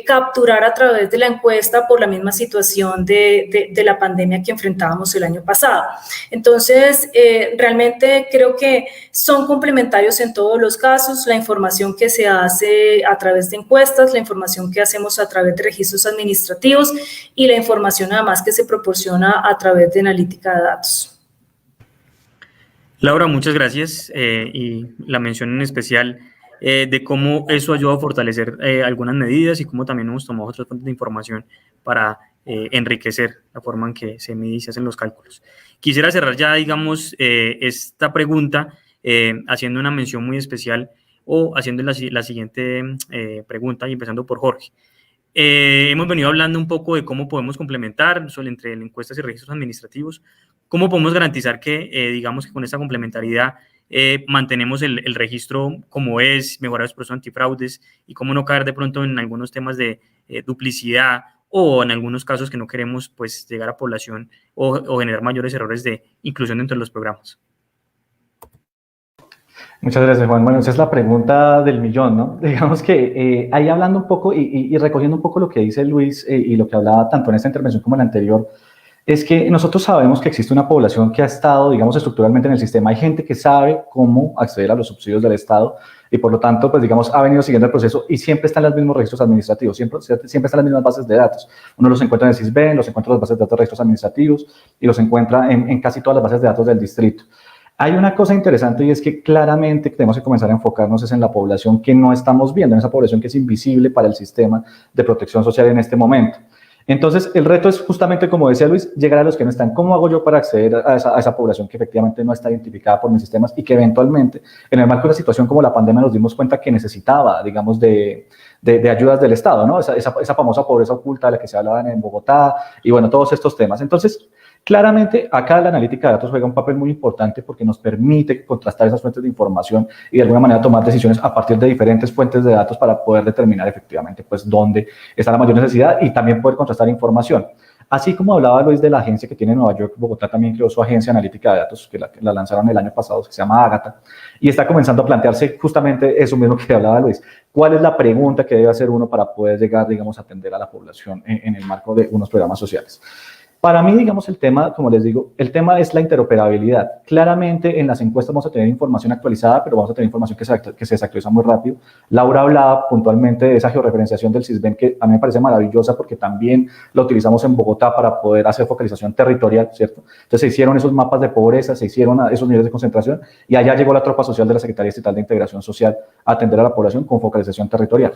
capturar a través de la encuesta por la misma situación de la pandemia que enfrentábamos el año pasado. Entonces, realmente creo que son complementarios en todos los casos, la información que se hace a través de encuestas, la información que hacemos a través de registros administrativos, y la información además que se proporciona a través de analítica de datos. Laura, muchas gracias, y la mención en especial de cómo eso ayuda a fortalecer algunas medidas, y cómo también hemos tomado otras fuentes de información para enriquecer la forma en que se mide y se hacen los cálculos. Quisiera cerrar ya, digamos, esta pregunta haciendo una mención muy especial, o haciendo la siguiente pregunta, y empezando por Jorge. Hemos venido hablando un poco de cómo podemos complementar entre encuestas y registros administrativos, cómo podemos garantizar que, digamos, que con esta complementariedad mantenemos el registro como es, mejorar los procesos antifraudes, y cómo no caer de pronto en algunos temas de duplicidad, o en algunos casos que no queremos pues llegar a población o generar mayores errores de inclusión dentro de los programas. Muchas gracias, Juan. Bueno, esa es la pregunta del millón, ¿no? Digamos que ahí hablando un poco y recogiendo un poco lo que dice Luis y lo que hablaba tanto en esta intervención como en la anterior, es que nosotros sabemos que existe una población que ha estado, digamos, estructuralmente en el sistema. Hay gente que sabe cómo acceder a los subsidios del Estado, y por lo tanto, pues digamos, ha venido siguiendo el proceso, y siempre están los mismos registros administrativos, siempre están las mismas bases de datos. Uno los encuentra en el CISBEN, los encuentra en las bases de datos de registros administrativos, y los encuentra en casi todas las bases de datos del distrito. Hay una cosa interesante, y es que claramente tenemos que comenzar a enfocarnos es en la población que no estamos viendo, en esa población que es invisible para el sistema de protección social en este momento. Entonces, el reto es justamente, como decía Luis, llegar a los que no están. ¿Cómo hago yo para acceder a esa población que efectivamente no está identificada por mis sistemas, y que eventualmente, en el marco de una situación como la pandemia, nos dimos cuenta que necesitaba, digamos, de ayudas del Estado, ¿no? Esa famosa pobreza oculta de la que se hablaba en Bogotá, y bueno, todos estos temas. Entonces, claramente, acá la analítica de datos juega un papel muy importante, porque nos permite contrastar esas fuentes de información y de alguna manera tomar decisiones a partir de diferentes fuentes de datos para poder determinar efectivamente pues dónde está la mayor necesidad, y también poder contrastar información. Así como hablaba Luis de la agencia que tiene en Nueva York, Bogotá también creó su agencia analítica de datos, que la lanzaron el año pasado, que se llama Ágata, y está comenzando a plantearse justamente eso mismo que hablaba Luis. ¿Cuál es la pregunta que debe hacer uno para poder llegar, digamos, a atender a la población en el marco de unos programas sociales? Para mí, digamos, el tema, como les digo, el tema es la interoperabilidad. Claramente en las encuestas vamos a tener información actualizada, pero vamos a tener información que se desactualiza muy rápido. Laura hablaba puntualmente de esa georreferenciación del Sisbén, que a mí me parece maravillosa porque también la utilizamos en Bogotá para poder hacer focalización territorial, ¿cierto? Entonces se hicieron esos mapas de pobreza, se hicieron esos niveles de concentración y allá llegó la tropa social de la Secretaría Estatal de Integración Social a atender a la población con focalización territorial.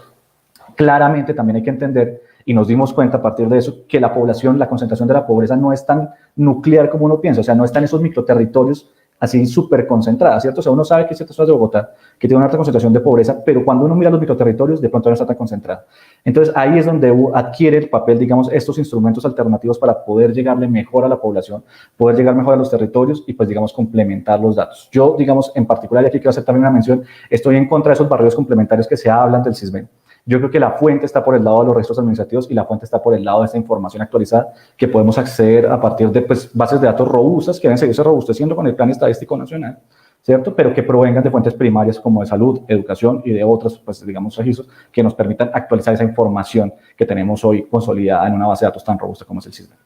Claramente también hay que entender, y nos dimos cuenta a partir de eso, que la población, la concentración de la pobreza no es tan nuclear como uno piensa, o sea, no está en esos microterritorios así súper concentrada, ¿cierto? O sea, uno sabe que hay ciertas zonas de Bogotá que tienen una alta concentración de pobreza, pero cuando uno mira los microterritorios, de pronto no está tan concentrada. Entonces, ahí es donde adquiere el papel, digamos, estos instrumentos alternativos para poder llegarle mejor a la población, poder llegar mejor a los territorios y, pues, digamos, complementar los datos. Yo, digamos, en particular, y aquí quiero hacer también una mención, estoy en contra de esos barrios complementarios que se hablan del Sisbén. Yo creo que la fuente está por el lado de los registros administrativos y la fuente está por el lado de esta información actualizada que podemos acceder a partir de, pues, bases de datos robustas que deben seguirse robusteciendo con el Plan Estadístico Nacional, ¿cierto? Pero que provengan de fuentes primarias como de salud, educación y de otros, pues, digamos, registros que nos permitan actualizar esa información que tenemos hoy consolidada en una base de datos tan robusta como es el Sisbén.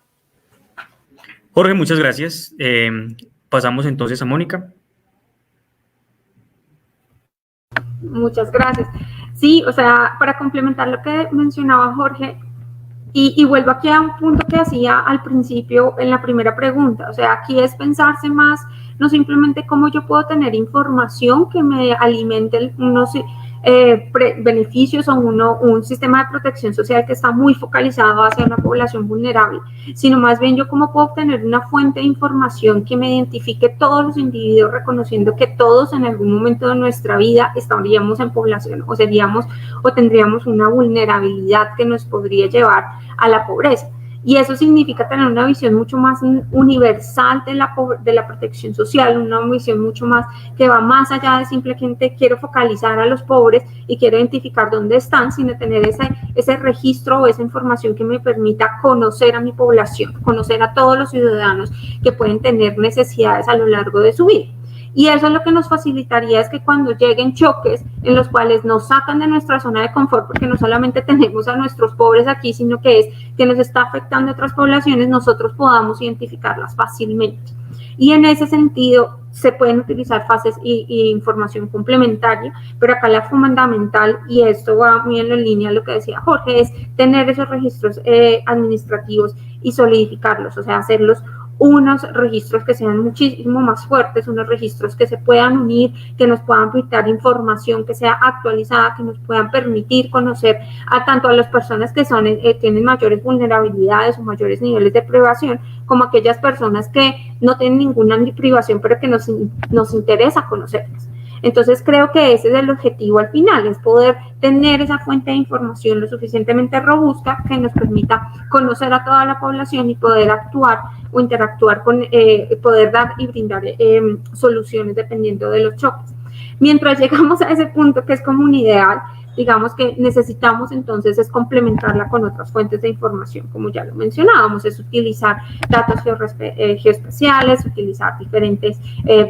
Jorge, muchas gracias. Pasamos entonces a Mónica. Muchas gracias. Sí, o sea, para complementar lo que mencionaba Jorge, y vuelvo aquí a un punto que hacía al principio en la primera pregunta, o sea, aquí es pensarse más, no simplemente cómo yo puedo tener información que me alimente unos beneficios o un sistema de protección social que está muy focalizado hacia una población vulnerable, sino más bien yo cómo puedo obtener una fuente de información que me identifique todos los individuos, reconociendo que todos en algún momento de nuestra vida estaríamos en población o tendríamos una vulnerabilidad que nos podría llevar a la pobreza. Y eso significa tener una visión mucho más universal de la protección social, una visión mucho más que va más allá de simplemente quiero focalizar a los pobres y quiero identificar dónde están, sino tener ese registro o esa información que me permita conocer a mi población, conocer a todos los ciudadanos que pueden tener necesidades a lo largo de su vida. Y eso es lo que nos facilitaría es que cuando lleguen choques en los cuales nos sacan de nuestra zona de confort, porque no solamente tenemos a nuestros pobres aquí, sino que nos está afectando a otras poblaciones, nosotros podamos identificarlas fácilmente. Y en ese sentido se pueden utilizar fases y información complementaria, pero acá la fundamental, y esto va muy en la línea de lo que decía Jorge, es tener esos registros administrativos y solidificarlos, o sea, hacerlos unos registros que sean muchísimo más fuertes, unos registros que se puedan unir, que nos puedan brindar información que sea actualizada, que nos puedan permitir conocer tanto a las personas que tienen mayores vulnerabilidades o mayores niveles de privación, como aquellas personas que no tienen ninguna privación, pero que nos interesa conocerlas. Entonces creo que ese es el objetivo al final, es poder tener esa fuente de información lo suficientemente robusta que nos permita conocer a toda la población y poder actuar o interactuar poder dar y brindar soluciones dependiendo de los choques. Mientras llegamos a ese punto que es como un ideal, digamos que necesitamos entonces es complementarla con otras fuentes de información, como ya lo mencionábamos, es utilizar datos geoespaciales, utilizar diferentes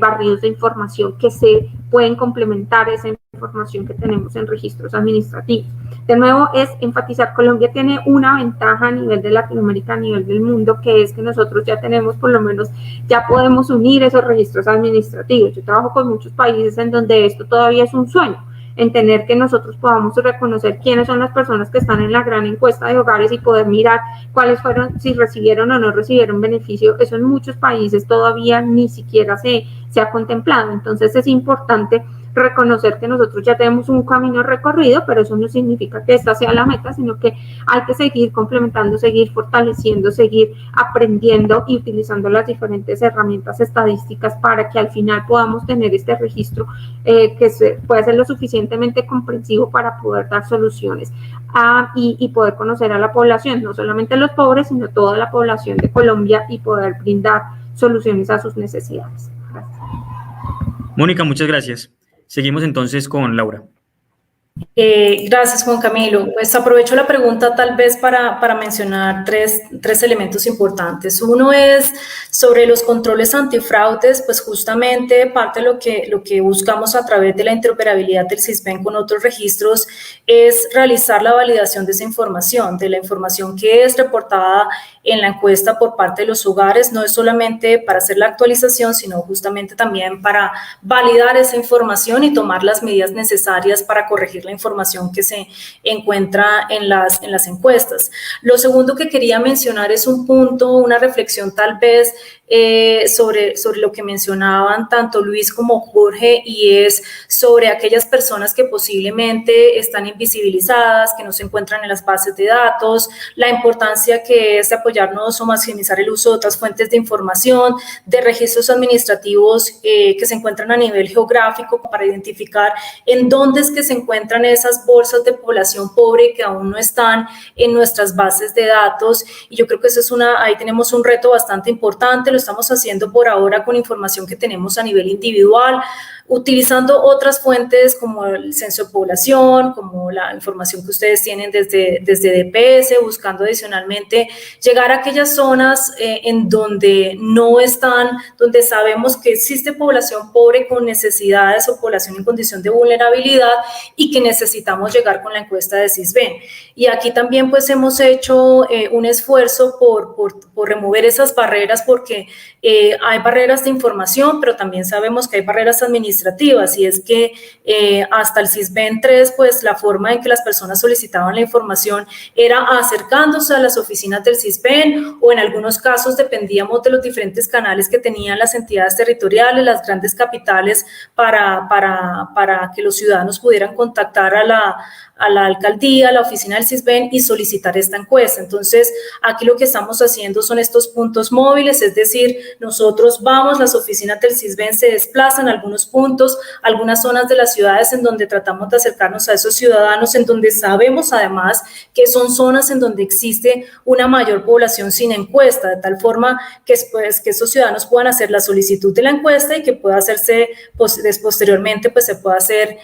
barridos de información que se pueden complementar esa información que tenemos en registros administrativos. De nuevo, es enfatizar, Colombia tiene una ventaja a nivel de Latinoamérica, a nivel del mundo, que es que nosotros ya tenemos, por lo menos, ya podemos unir esos registros administrativos. Yo trabajo con muchos países en donde esto todavía es un sueño, en tener que nosotros podamos reconocer quiénes son las personas que están en la gran encuesta de hogares y poder mirar cuáles fueron, si recibieron o no recibieron beneficio. Eso en muchos países todavía ni siquiera se ha contemplado. Entonces es importante reconocer que nosotros ya tenemos un camino recorrido, pero eso no significa que esta sea la meta, sino que hay que seguir complementando, seguir fortaleciendo, seguir aprendiendo y utilizando las diferentes herramientas estadísticas para que al final podamos tener este registro que pueda ser lo suficientemente comprensivo para poder dar soluciones y poder conocer a la población, no solamente los pobres, sino toda la población de Colombia y poder brindar soluciones a sus necesidades. Gracias. Mónica, muchas gracias. Seguimos entonces con Laura. Gracias, Juan Camilo. Pues aprovecho la pregunta tal vez para mencionar tres elementos importantes. Uno es sobre los controles antifraudes, pues justamente parte de lo que buscamos a través de la interoperabilidad del SISBEN con otros registros es realizar la validación de la información que es reportada en la encuesta por parte de los hogares. No es solamente para hacer la actualización, sino justamente también para validar esa información y tomar las medidas necesarias para corregir la información que se encuentra en las encuestas. Lo segundo que quería mencionar es un punto, una reflexión tal vez sobre lo que mencionaban tanto Luis como Jorge, y es sobre aquellas personas que posiblemente están invisibilizadas, que no se encuentran en las bases de datos, la importancia que es de apoyarnos o maximizar el uso de otras fuentes de información, de registros administrativos que se encuentran a nivel geográfico para identificar en dónde es que se encuentran esas bolsas de población pobre que aún no están en nuestras bases de datos. Y yo creo que eso es ahí tenemos un reto bastante importante. Lo estamos haciendo por ahora con información que tenemos a nivel individual, utilizando otras fuentes como el censo de población, como la información que ustedes tienen desde DPS, buscando adicionalmente llegar a aquellas zonas en donde no están, donde sabemos que existe población pobre con necesidades o población en condición de vulnerabilidad y que necesitamos llegar con la encuesta de SISBEN. Y aquí también pues hemos hecho un esfuerzo por remover esas barreras, porque hay barreras de información, pero también sabemos que hay barreras administrativas, y es que hasta el SISBEN 3, pues la forma en que las personas solicitaban la información era acercándose a las oficinas del SISBEN, o en algunos casos dependíamos de los diferentes canales que tenían las entidades territoriales, las grandes capitales, para que los ciudadanos pudieran contactar a la alcaldía, a la oficina del SISBEN y solicitar esta encuesta. Entonces, aquí lo que estamos haciendo son estos puntos móviles, es decir, nosotros vamos, las oficinas del SISBEN se desplazan a algunos puntos, algunas zonas de las ciudades en donde tratamos de acercarnos a esos ciudadanos, en donde sabemos además que son zonas en donde existe una mayor población sin encuesta, de tal forma que esos ciudadanos puedan hacer la solicitud de la encuesta y que pueda hacerse, posteriormente, pues se pueda hacer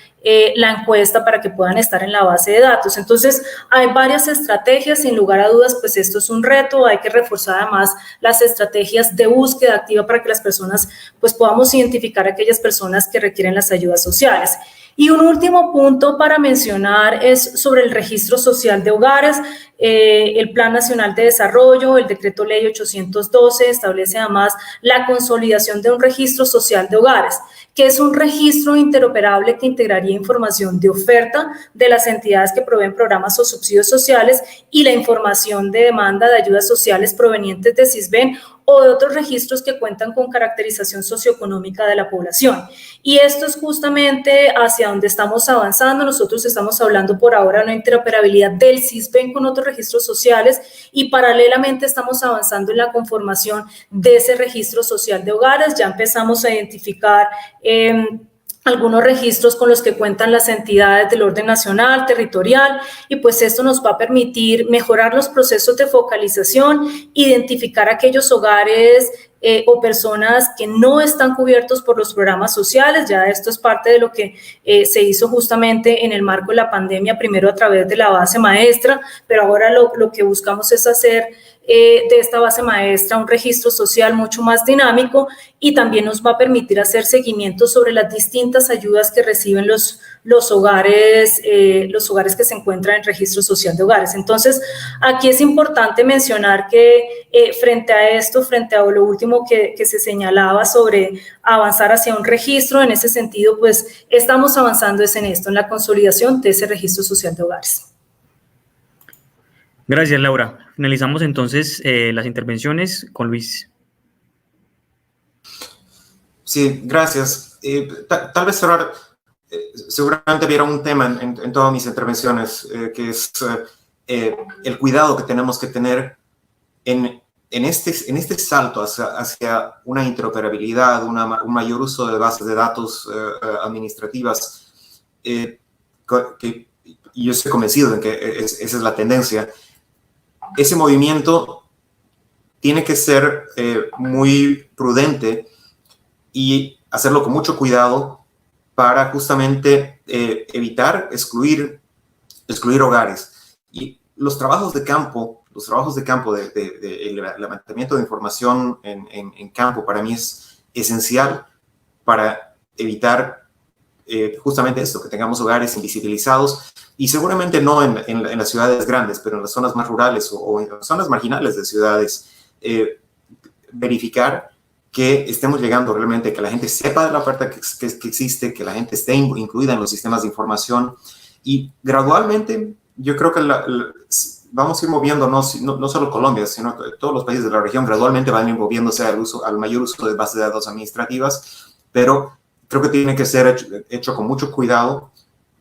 la encuesta para que puedan estar en la base de datos. Entonces, hay varias estrategias, sin lugar a dudas, pues esto es un reto, hay que reforzar además las estrategias de búsqueda activa para que las personas, pues podamos identificar a aquellas personas que requieren las ayudas sociales. Y un último punto para mencionar es sobre el registro social de hogares. El Plan Nacional de Desarrollo, el Decreto Ley 812, establece además la consolidación de un registro social de hogares, que es un registro interoperable que integraría información de oferta de las entidades que proveen programas o subsidios sociales y la información de demanda de ayudas sociales provenientes de SISBEN o de otros registros que cuentan con caracterización socioeconómica de la población. Y esto es justamente hacia donde estamos avanzando. Nosotros estamos hablando por ahora de una interoperabilidad del SISBEN con otros registros sociales, y paralelamente estamos avanzando en la conformación de ese registro social de hogares. Ya empezamos a identificar algunos registros con los que cuentan las entidades del orden nacional, territorial, y pues esto nos va a permitir mejorar los procesos de focalización, identificar aquellos hogares o personas que no están cubiertos por los programas sociales. Ya esto es parte de lo que se hizo justamente en el marco de la pandemia, primero a través de la base maestra, pero ahora lo que buscamos es hacer de esta base maestra un registro social mucho más dinámico, y también nos va a permitir hacer seguimiento sobre las distintas ayudas que reciben los hogares que se encuentran en registro social de hogares. Entonces, aquí es importante mencionar que frente a esto, frente a lo último que se señalaba sobre avanzar hacia un registro, en ese sentido, pues estamos avanzando en esto, en la consolidación de ese registro social de hogares. Gracias, Laura. Finalizamos entonces las intervenciones con Luis. Sí, gracias. Tal vez cerrar, seguramente hubiera un tema en todas mis intervenciones, que es el cuidado que tenemos que tener en este salto hacia una interoperabilidad, un mayor uso de bases de datos administrativas, y yo estoy convencido de que esa es la tendencia. Ese movimiento tiene que ser muy prudente y hacerlo con mucho cuidado para justamente evitar excluir excluir hogares. Y los trabajos de campo el levantamiento de información en campo para mí es esencial para evitar justamente esto, que tengamos hogares invisibilizados, y seguramente no en las ciudades grandes, pero en las zonas más rurales o en las zonas marginales de ciudades, verificar que estemos llegando realmente, que la gente sepa de la oferta que existe, que la gente esté incluida en los sistemas de información, y gradualmente yo creo que vamos a ir moviéndonos, no solo Colombia, sino todos los países de la región gradualmente van a ir moviéndose al mayor uso de bases de datos administrativas, pero creo que tiene que ser hecho con mucho cuidado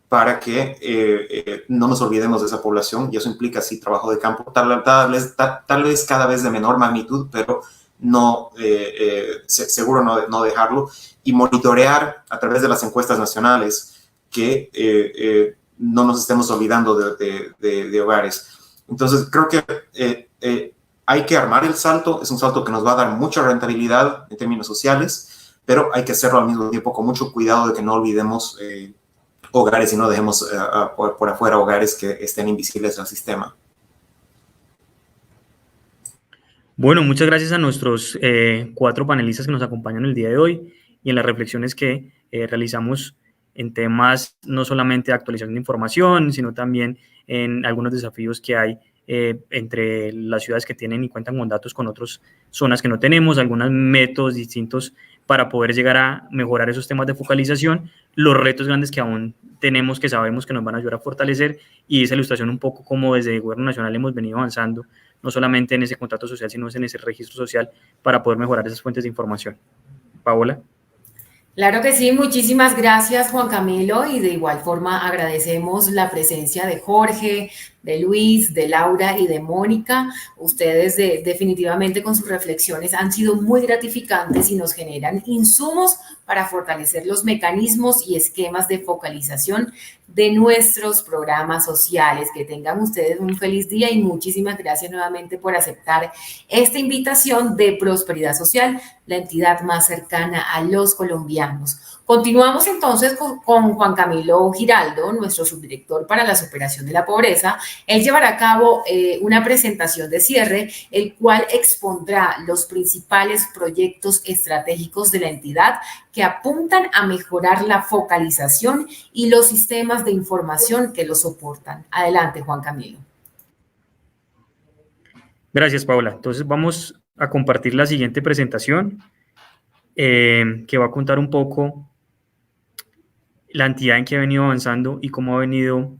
para que no nos olvidemos de esa población, y eso implica, sí, trabajo de campo, tal vez cada vez de menor magnitud, pero no, seguro no dejarlo, y monitorear a través de las encuestas nacionales que no nos estemos olvidando de hogares. Entonces, creo que hay que armar el salto, es un salto que nos va a dar mucha rentabilidad en términos sociales, pero hay que hacerlo al mismo tiempo con mucho cuidado de que no olvidemos hogares y no dejemos por afuera hogares que estén invisibles al sistema. Bueno, muchas gracias a nuestros 4 panelistas que nos acompañan el día de hoy y en las reflexiones que realizamos en temas no solamente de actualización de información, sino también en algunos desafíos que hay entre las ciudades que tienen y cuentan con datos con otras zonas que no tenemos, algunos métodos distintos para poder llegar a mejorar esos temas de focalización, los retos grandes que aún tenemos, que sabemos que nos van a ayudar a fortalecer, y esa ilustración un poco como desde el Gobierno Nacional hemos venido avanzando, no solamente en ese contrato social, sino en ese registro social para poder mejorar esas fuentes de información. Paola. Claro que sí, muchísimas gracias Juan Camilo, y de igual forma agradecemos la presencia de Jorge, de Luis, de Laura y de Mónica. Ustedes definitivamente con sus reflexiones han sido muy gratificantes y nos generan insumos para fortalecer los mecanismos y esquemas de focalización de nuestros programas sociales. Que tengan ustedes un feliz día y muchísimas gracias nuevamente por aceptar esta invitación de Prosperidad Social, la entidad más cercana a los colombianos. Continuamos entonces con Juan Camilo Giraldo, nuestro subdirector para la superación de la pobreza. Él llevará a cabo una presentación de cierre, el cual expondrá los principales proyectos estratégicos de la entidad que apuntan a mejorar la focalización y los sistemas de información que lo soportan. Adelante, Juan Camilo. Gracias, Paola. Entonces vamos a compartir la siguiente presentación, que va a contar un poco la entidad en que ha venido avanzando y cómo ha venido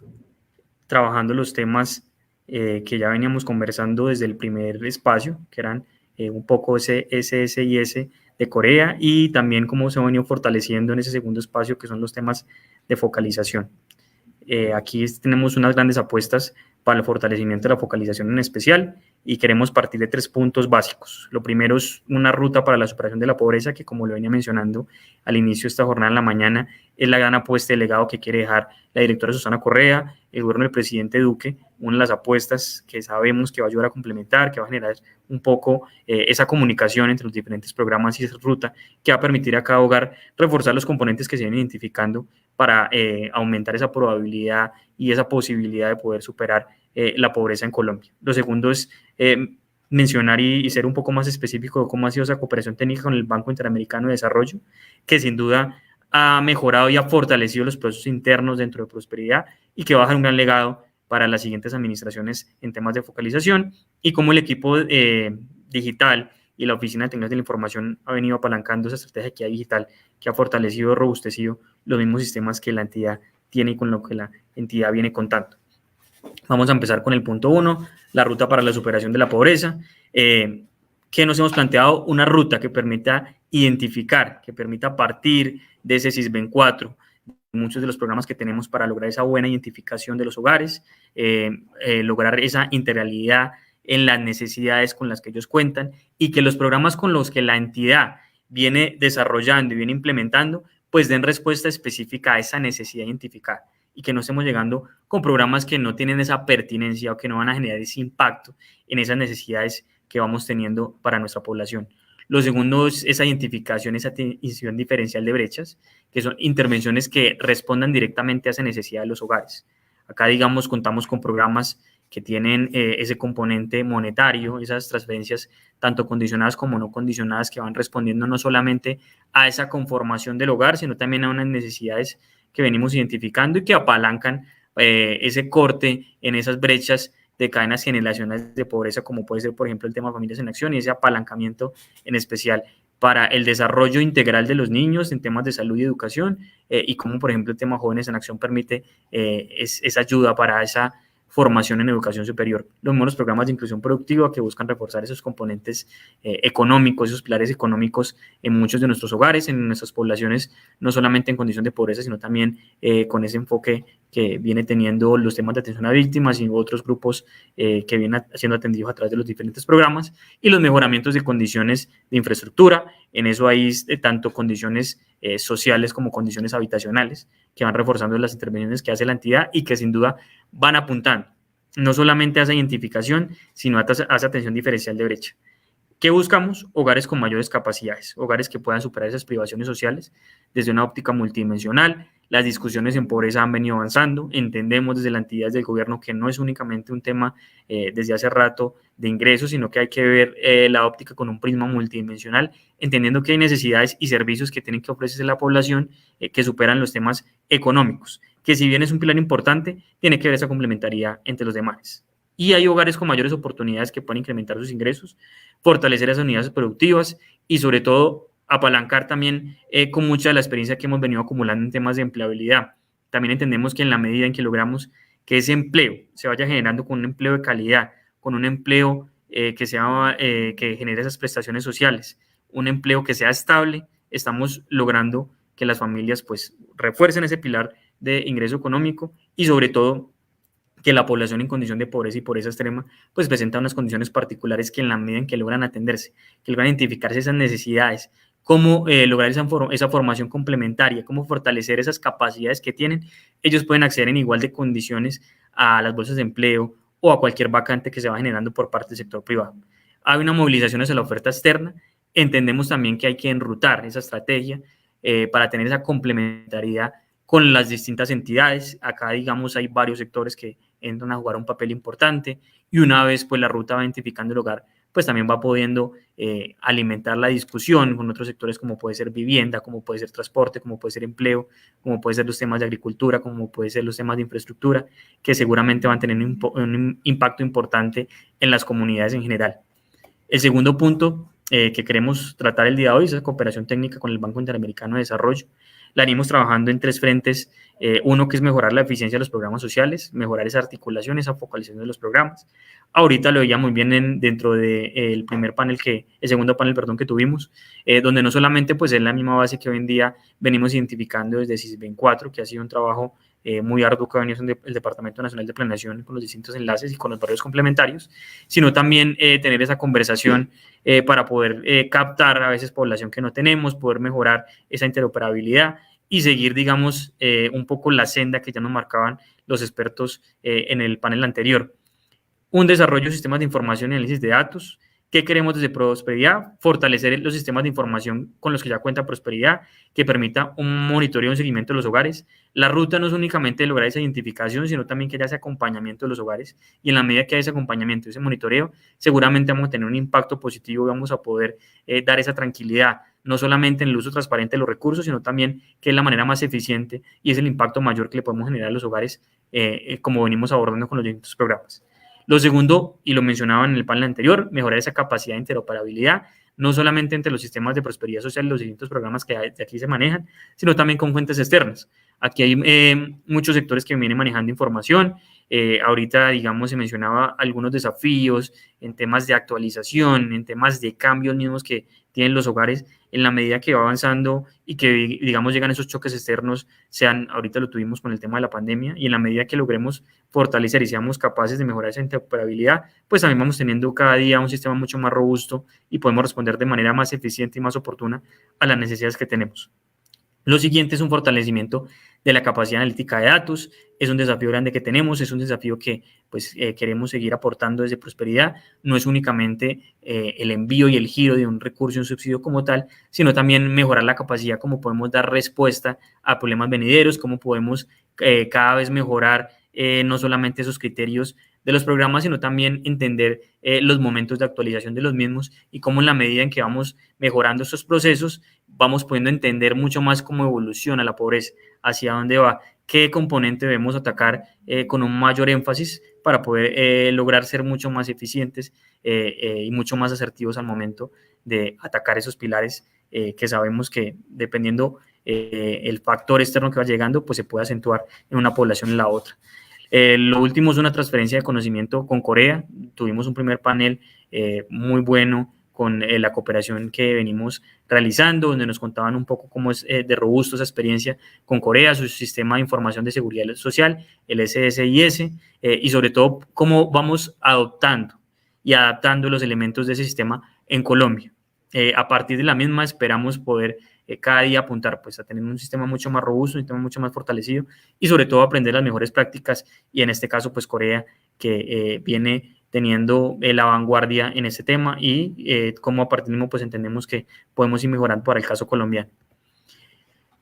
trabajando los temas que ya veníamos conversando desde el primer espacio, que eran un poco ese SSIS de Corea, y también cómo se ha venido fortaleciendo en ese segundo espacio, que son los temas de focalización. Aquí tenemos unas grandes apuestas para el fortalecimiento de la focalización en especial, y queremos partir de 3 puntos básicos. Lo primero es una ruta para la superación de la pobreza, que como lo venía mencionando al inicio de esta jornada en la mañana, es la gran apuesta de legado que quiere dejar la directora Susana Correa, el gobierno del presidente Duque, una de las apuestas que sabemos que va a ayudar a complementar, que va a generar un poco esa comunicación entre los diferentes programas y esa ruta, que va a permitir a cada hogar reforzar los componentes que se vienen identificando para aumentar esa probabilidad y esa posibilidad de poder superar la pobreza en Colombia. Lo segundo es mencionar y ser un poco más específico de cómo ha sido esa cooperación técnica con el Banco Interamericano de Desarrollo, que sin duda ha mejorado y ha fortalecido los procesos internos dentro de Prosperidad, y que va a dejar un gran legado para las siguientes administraciones en temas de focalización, y cómo el equipo digital y la Oficina de Tecnologías de la Información ha venido apalancando esa estrategia de equidad digital, que ha fortalecido y robustecido los mismos sistemas que la entidad tiene y con lo que la entidad viene contando. Vamos a empezar con el punto 1, la ruta para la superación de la pobreza, que nos hemos planteado una ruta que permita identificar, que permita partir de ese SISBEN 4, muchos de los programas que tenemos para lograr esa buena identificación de los hogares, lograr esa integralidad en las necesidades con las que ellos cuentan, y que los programas con los que la entidad viene desarrollando y viene implementando, pues den respuesta específica a esa necesidad identificada, y que no estemos llegando con programas que no tienen esa pertinencia o que no van a generar ese impacto en esas necesidades que vamos teniendo para nuestra población. Lo segundo es esa identificación, esa atención diferencial de brechas, que son intervenciones que respondan directamente a esa necesidad de los hogares. Acá, digamos, contamos con programas que tienen ese componente monetario, esas transferencias tanto condicionadas como no condicionadas, que van respondiendo no solamente a esa conformación del hogar, sino también a unas necesidades que venimos identificando y que apalancan ese corte en esas brechas de cadenas generacionales de pobreza, como puede ser, por ejemplo, el tema de Familias en Acción y ese apalancamiento en especial para el desarrollo integral de los niños en temas de salud y educación, y como, por ejemplo, el tema Jóvenes en Acción permite esa ayuda para esa formación en educación superior. Los mismos programas de inclusión productiva que buscan reforzar esos componentes económicos, esos pilares económicos en muchos de nuestros hogares, en nuestras poblaciones, no solamente en condición de pobreza, sino también con ese enfoque que viene teniendo los temas de atención a víctimas y otros grupos que vienen siendo atendidos a través de los diferentes programas, y los mejoramientos de condiciones de infraestructura. En eso hay tanto condiciones sociales como condiciones habitacionales que van reforzando las intervenciones que hace la entidad y que sin duda van apuntando no solamente a esa identificación, sino a esa atención diferencial de brecha. ¿Qué buscamos? Hogares con mayores capacidades, hogares que puedan superar esas privaciones sociales desde una óptica multidimensional. Las discusiones en pobreza han venido avanzando. Entendemos desde las entidades del gobierno que no es únicamente un tema desde hace rato de ingresos, sino que hay que ver la óptica con un prisma multidimensional, entendiendo que hay necesidades y servicios que tienen que ofrecerse a la población que superan los temas económicos, que si bien es un pilar importante, tiene que ver esa complementariedad entre los demás. Y hay hogares con mayores oportunidades que pueden incrementar sus ingresos, fortalecer esas unidades productivas y sobre todo apalancar también con mucha de la experiencia que hemos venido acumulando en temas de empleabilidad. También entendemos que en la medida en que logramos que ese empleo se vaya generando con un empleo de calidad, con un empleo que genere esas prestaciones sociales, un empleo que sea estable, estamos logrando que las familias pues refuercen ese pilar de ingreso económico y sobre todo que la población en condición de pobreza y pobreza extrema pues presenta unas condiciones particulares que en la medida en que logran atenderse, que logran identificarse esas necesidades, cómo lograr esa formación complementaria, cómo fortalecer esas capacidades que tienen, ellos pueden acceder en igual de condiciones a las bolsas de empleo o a cualquier vacante que se va generando por parte del sector privado. Hay una movilización hacia la oferta externa, entendemos también que hay que enrutar esa estrategia para tener esa complementariedad con las distintas entidades. Acá, digamos, hay varios sectores que entran a jugar un papel importante y una vez pues la ruta va identificando el hogar, pues también va pudiendo alimentar la discusión con otros sectores como puede ser vivienda, como puede ser transporte, como puede ser empleo, como puede ser los temas de agricultura, como puede ser los temas de infraestructura, que seguramente van a tener un impacto importante en las comunidades en general. El segundo punto que queremos tratar el día de hoy es la cooperación técnica con el Banco Interamericano de Desarrollo. La venimos trabajando en 3 frentes. Uno que es mejorar la eficiencia de los programas sociales, mejorar esa articulación, esa focalización de los programas. Ahorita lo veía muy bien dentro del segundo panel que tuvimos, donde no solamente pues es la misma base que hoy en día venimos identificando desde CISBEN 4, que ha sido un trabajo muy arduo que ha venido haciendo el Departamento Nacional de Planeación con los distintos enlaces y con los barrios complementarios, sino también tener esa conversación para poder captar a veces población que no tenemos, poder mejorar esa interoperabilidad y seguir, digamos, un poco la senda que ya nos marcaban los expertos en el panel anterior. Un desarrollo de sistemas de información y análisis de datos. ¿Qué queremos desde Prosperidad? Fortalecer los sistemas de información con los que ya cuenta Prosperidad, que permita un monitoreo y un seguimiento de los hogares. La ruta no es únicamente lograr esa identificación, sino también que haya ese acompañamiento de los hogares. Y en la medida que haya ese acompañamiento, ese monitoreo, seguramente vamos a tener un impacto positivo y vamos a poder dar esa tranquilidad, no solamente en el uso transparente de los recursos, sino también que es la manera más eficiente y es el impacto mayor que le podemos generar a los hogares, como venimos abordando con los distintos programas. Lo segundo, y lo mencionaba en el panel anterior, mejorar esa capacidad de interoperabilidad, no solamente entre los sistemas de prosperidad social y los distintos programas que aquí se manejan, sino también con fuentes externas. Aquí hay muchos sectores que vienen manejando información. Ahorita, digamos, se mencionaba algunos desafíos en temas de actualización, en temas de cambios mismos que tienen los hogares en la medida que va avanzando y que, digamos, llegan esos choques externos, ahorita lo tuvimos con el tema de la pandemia, y en la medida que logremos fortalecer y seamos capaces de mejorar esa interoperabilidad, pues también vamos teniendo cada día un sistema mucho más robusto y podemos responder de manera más eficiente y más oportuna a las necesidades que tenemos. Lo siguiente es un fortalecimiento de la capacidad analítica de datos. Es un desafío grande que tenemos, es un desafío que pues, queremos seguir aportando desde Prosperidad. No es únicamente el envío y el giro de un recurso, un subsidio como tal, sino también mejorar la capacidad, cómo podemos dar respuesta a problemas venideros, cómo podemos cada vez mejorar no solamente esos criterios de los programas, sino también entender los momentos de actualización de los mismos y cómo en la medida en que vamos mejorando estos procesos, vamos pudiendo entender mucho más cómo evoluciona la pobreza, hacia dónde va, qué componente debemos atacar con un mayor énfasis para poder lograr ser mucho más eficientes y mucho más asertivos al momento de atacar esos pilares que sabemos que dependiendo el factor externo que va llegando, pues se puede acentuar en una población en la otra. Lo último es una transferencia de conocimiento con Corea. Tuvimos un primer panel muy bueno con la cooperación que venimos realizando, donde nos contaban un poco cómo es de robusto esa experiencia con Corea, su sistema de información de seguridad social, el SSIS, y sobre todo cómo vamos adoptando y adaptando los elementos de ese sistema en Colombia. A partir de la misma esperamos poder cada día apuntar pues, a tener un sistema mucho más robusto, un sistema mucho más fortalecido y sobre todo aprender las mejores prácticas y en este caso pues Corea que viene teniendo la vanguardia en este tema y como a partir de mismo pues entendemos que podemos ir mejorando para el caso colombiano.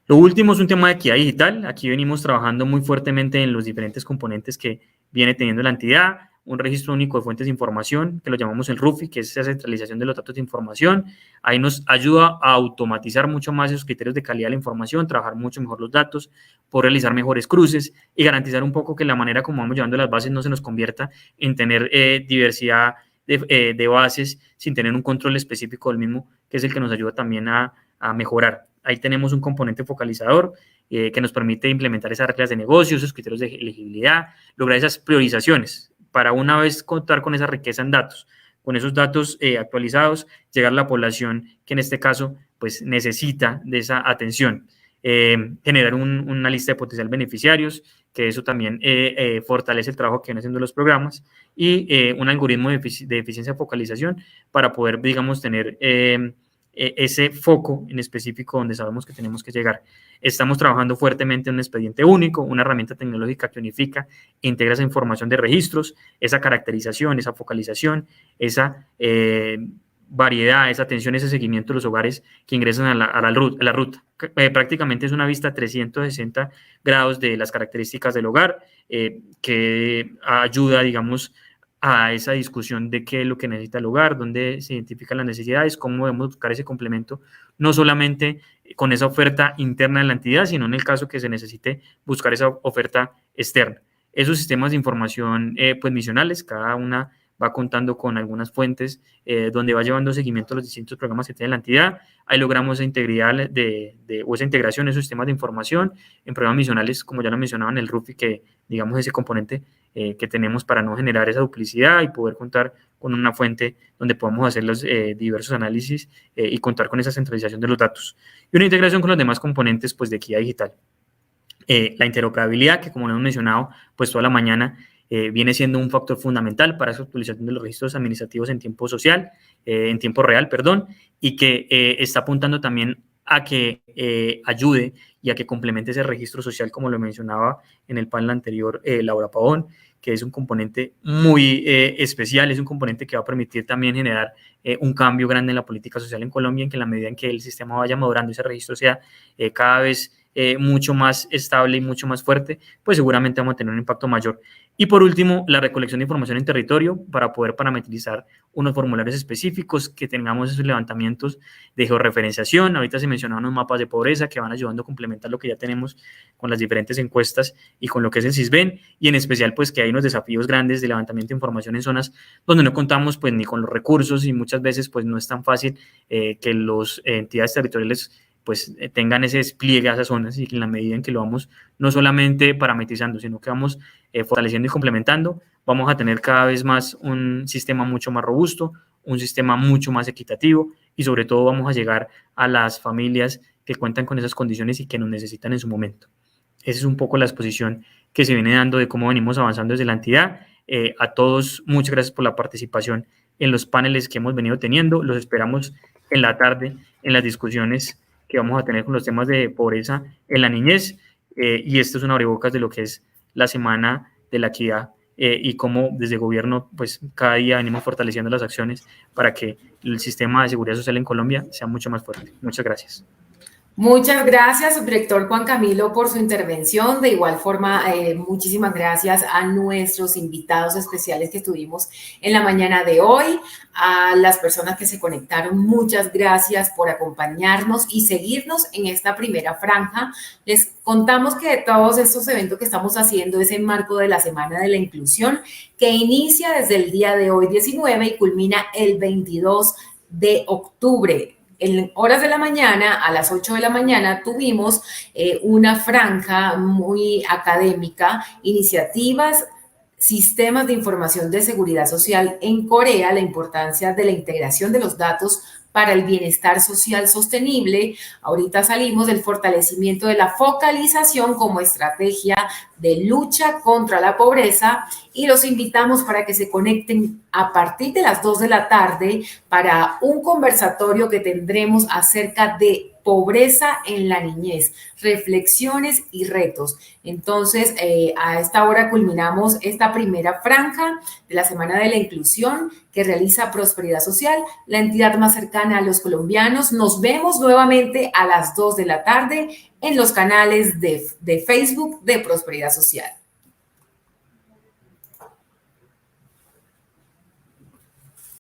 Lo último es un tema de equidad digital. Aquí venimos trabajando muy fuertemente en los diferentes componentes que viene teniendo la entidad, un registro único de fuentes de información, que lo llamamos el RUFI, que es esa centralización de los datos de información. Ahí nos ayuda a automatizar mucho más esos criterios de calidad de la información, trabajar mucho mejor los datos, poder realizar mejores cruces y garantizar un poco que la manera como vamos llevando las bases no se nos convierta en tener diversidad de bases sin tener un control específico del mismo, que es el que nos ayuda también a mejorar. Ahí tenemos un componente focalizador que nos permite implementar esas reglas de negocio, esos criterios de elegibilidad, lograr esas priorizaciones para una vez contar con esa riqueza en datos, con esos datos actualizados, llegar a la población que en este caso pues necesita de esa atención. Generar una lista de potencial beneficiarios, que eso también fortalece el trabajo que vienen haciendo los programas y un algoritmo de eficiencia de focalización para poder, digamos, tener ese foco en específico donde sabemos que tenemos que llegar. Estamos trabajando fuertemente en un expediente único, una herramienta tecnológica que unifica e integra esa información de registros, esa caracterización, esa focalización, esa variedad, esa atención, ese seguimiento de los hogares que ingresan a la ruta. Prácticamente es una vista 360 grados de las características del hogar que ayuda, digamos, a esa discusión de qué es lo que necesita el hogar, dónde se identifican las necesidades, cómo debemos buscar ese complemento, no solamente con esa oferta interna de la entidad, sino en el caso que se necesite buscar esa oferta externa. Esos sistemas de información pues misionales, cada una va contando con algunas fuentes donde va llevando seguimiento a los distintos programas que tiene la entidad. Ahí logramos esa integridad o esa integración de esos sistemas de información en programas misionales, como ya lo mencionaba en el RUFI, que digamos ese componente que tenemos para no generar esa duplicidad y poder contar con una fuente donde podamos hacer los diversos análisis y contar con esa centralización de los datos. Y una integración con los demás componentes pues, de equidad digital. La interoperabilidad, que como lo hemos mencionado, pues toda la mañana viene siendo un factor fundamental para esa actualización de los registros administrativos en tiempo real, y que está apuntando también a que ayude y a que complemente ese registro social, como lo mencionaba en el panel anterior Laura Pavón, que es un componente muy especial, es un componente que va a permitir también generar un cambio grande en la política social en Colombia, en que en la medida en que el sistema vaya madurando, ese registro sea cada vez mucho más estable y mucho más fuerte, pues seguramente vamos a tener un impacto mayor. Y por último, la recolección de información en territorio para poder parametrizar unos formularios específicos, que tengamos esos levantamientos de georreferenciación. Ahorita se mencionaban unos mapas de pobreza que van ayudando a complementar lo que ya tenemos con las diferentes encuestas y con lo que es el CISBEN, y en especial pues que hay unos desafíos grandes de levantamiento de información en zonas donde no contamos pues ni con los recursos y muchas veces pues no es tan fácil que las entidades territoriales pues tengan ese despliegue a esas zonas, y que en la medida en que lo vamos no solamente parametrizando, sino que vamos fortaleciendo y complementando, vamos a tener cada vez más un sistema mucho más robusto, un sistema mucho más equitativo, y sobre todo vamos a llegar a las familias que cuentan con esas condiciones y que nos necesitan en su momento. Esa es un poco la exposición que se viene dando de cómo venimos avanzando desde la entidad. A todos, muchas gracias por la participación en los paneles que hemos venido teniendo. Los esperamos en la tarde en las discusiones que vamos a tener con los temas de pobreza en la niñez, y esto es un abrebocas de lo que es la Semana de la Equidad y cómo desde gobierno pues cada día venimos fortaleciendo las acciones para que el sistema de seguridad social en Colombia sea mucho más fuerte. Muchas gracias. Muchas gracias, subdirector Juan Camilo, por su intervención. De igual forma, muchísimas gracias a nuestros invitados especiales que tuvimos en la mañana de hoy, a las personas que se conectaron. Muchas gracias por acompañarnos y seguirnos en esta primera franja. Les contamos que todos estos eventos que estamos haciendo es en marco de la Semana de la Inclusión, que inicia desde el día de hoy 19 y culmina el 22 de octubre. En horas de la mañana, a las 8 de la mañana, tuvimos una franja muy académica, iniciativas, sistemas de información de seguridad social en Corea, la importancia de la integración de los datos para el bienestar social sostenible. Ahorita salimos del fortalecimiento de la focalización como estrategia de lucha contra la pobreza y los invitamos para que se conecten a partir de las 2 de la tarde para un conversatorio que tendremos acerca de pobreza en la niñez, reflexiones y retos. Entonces, a esta hora culminamos esta primera franja de la Semana de la Inclusión que realiza Prosperidad Social, la entidad más cercana a los colombianos. Nos vemos nuevamente a las 2 de la tarde en los canales de Facebook de Prosperidad Social.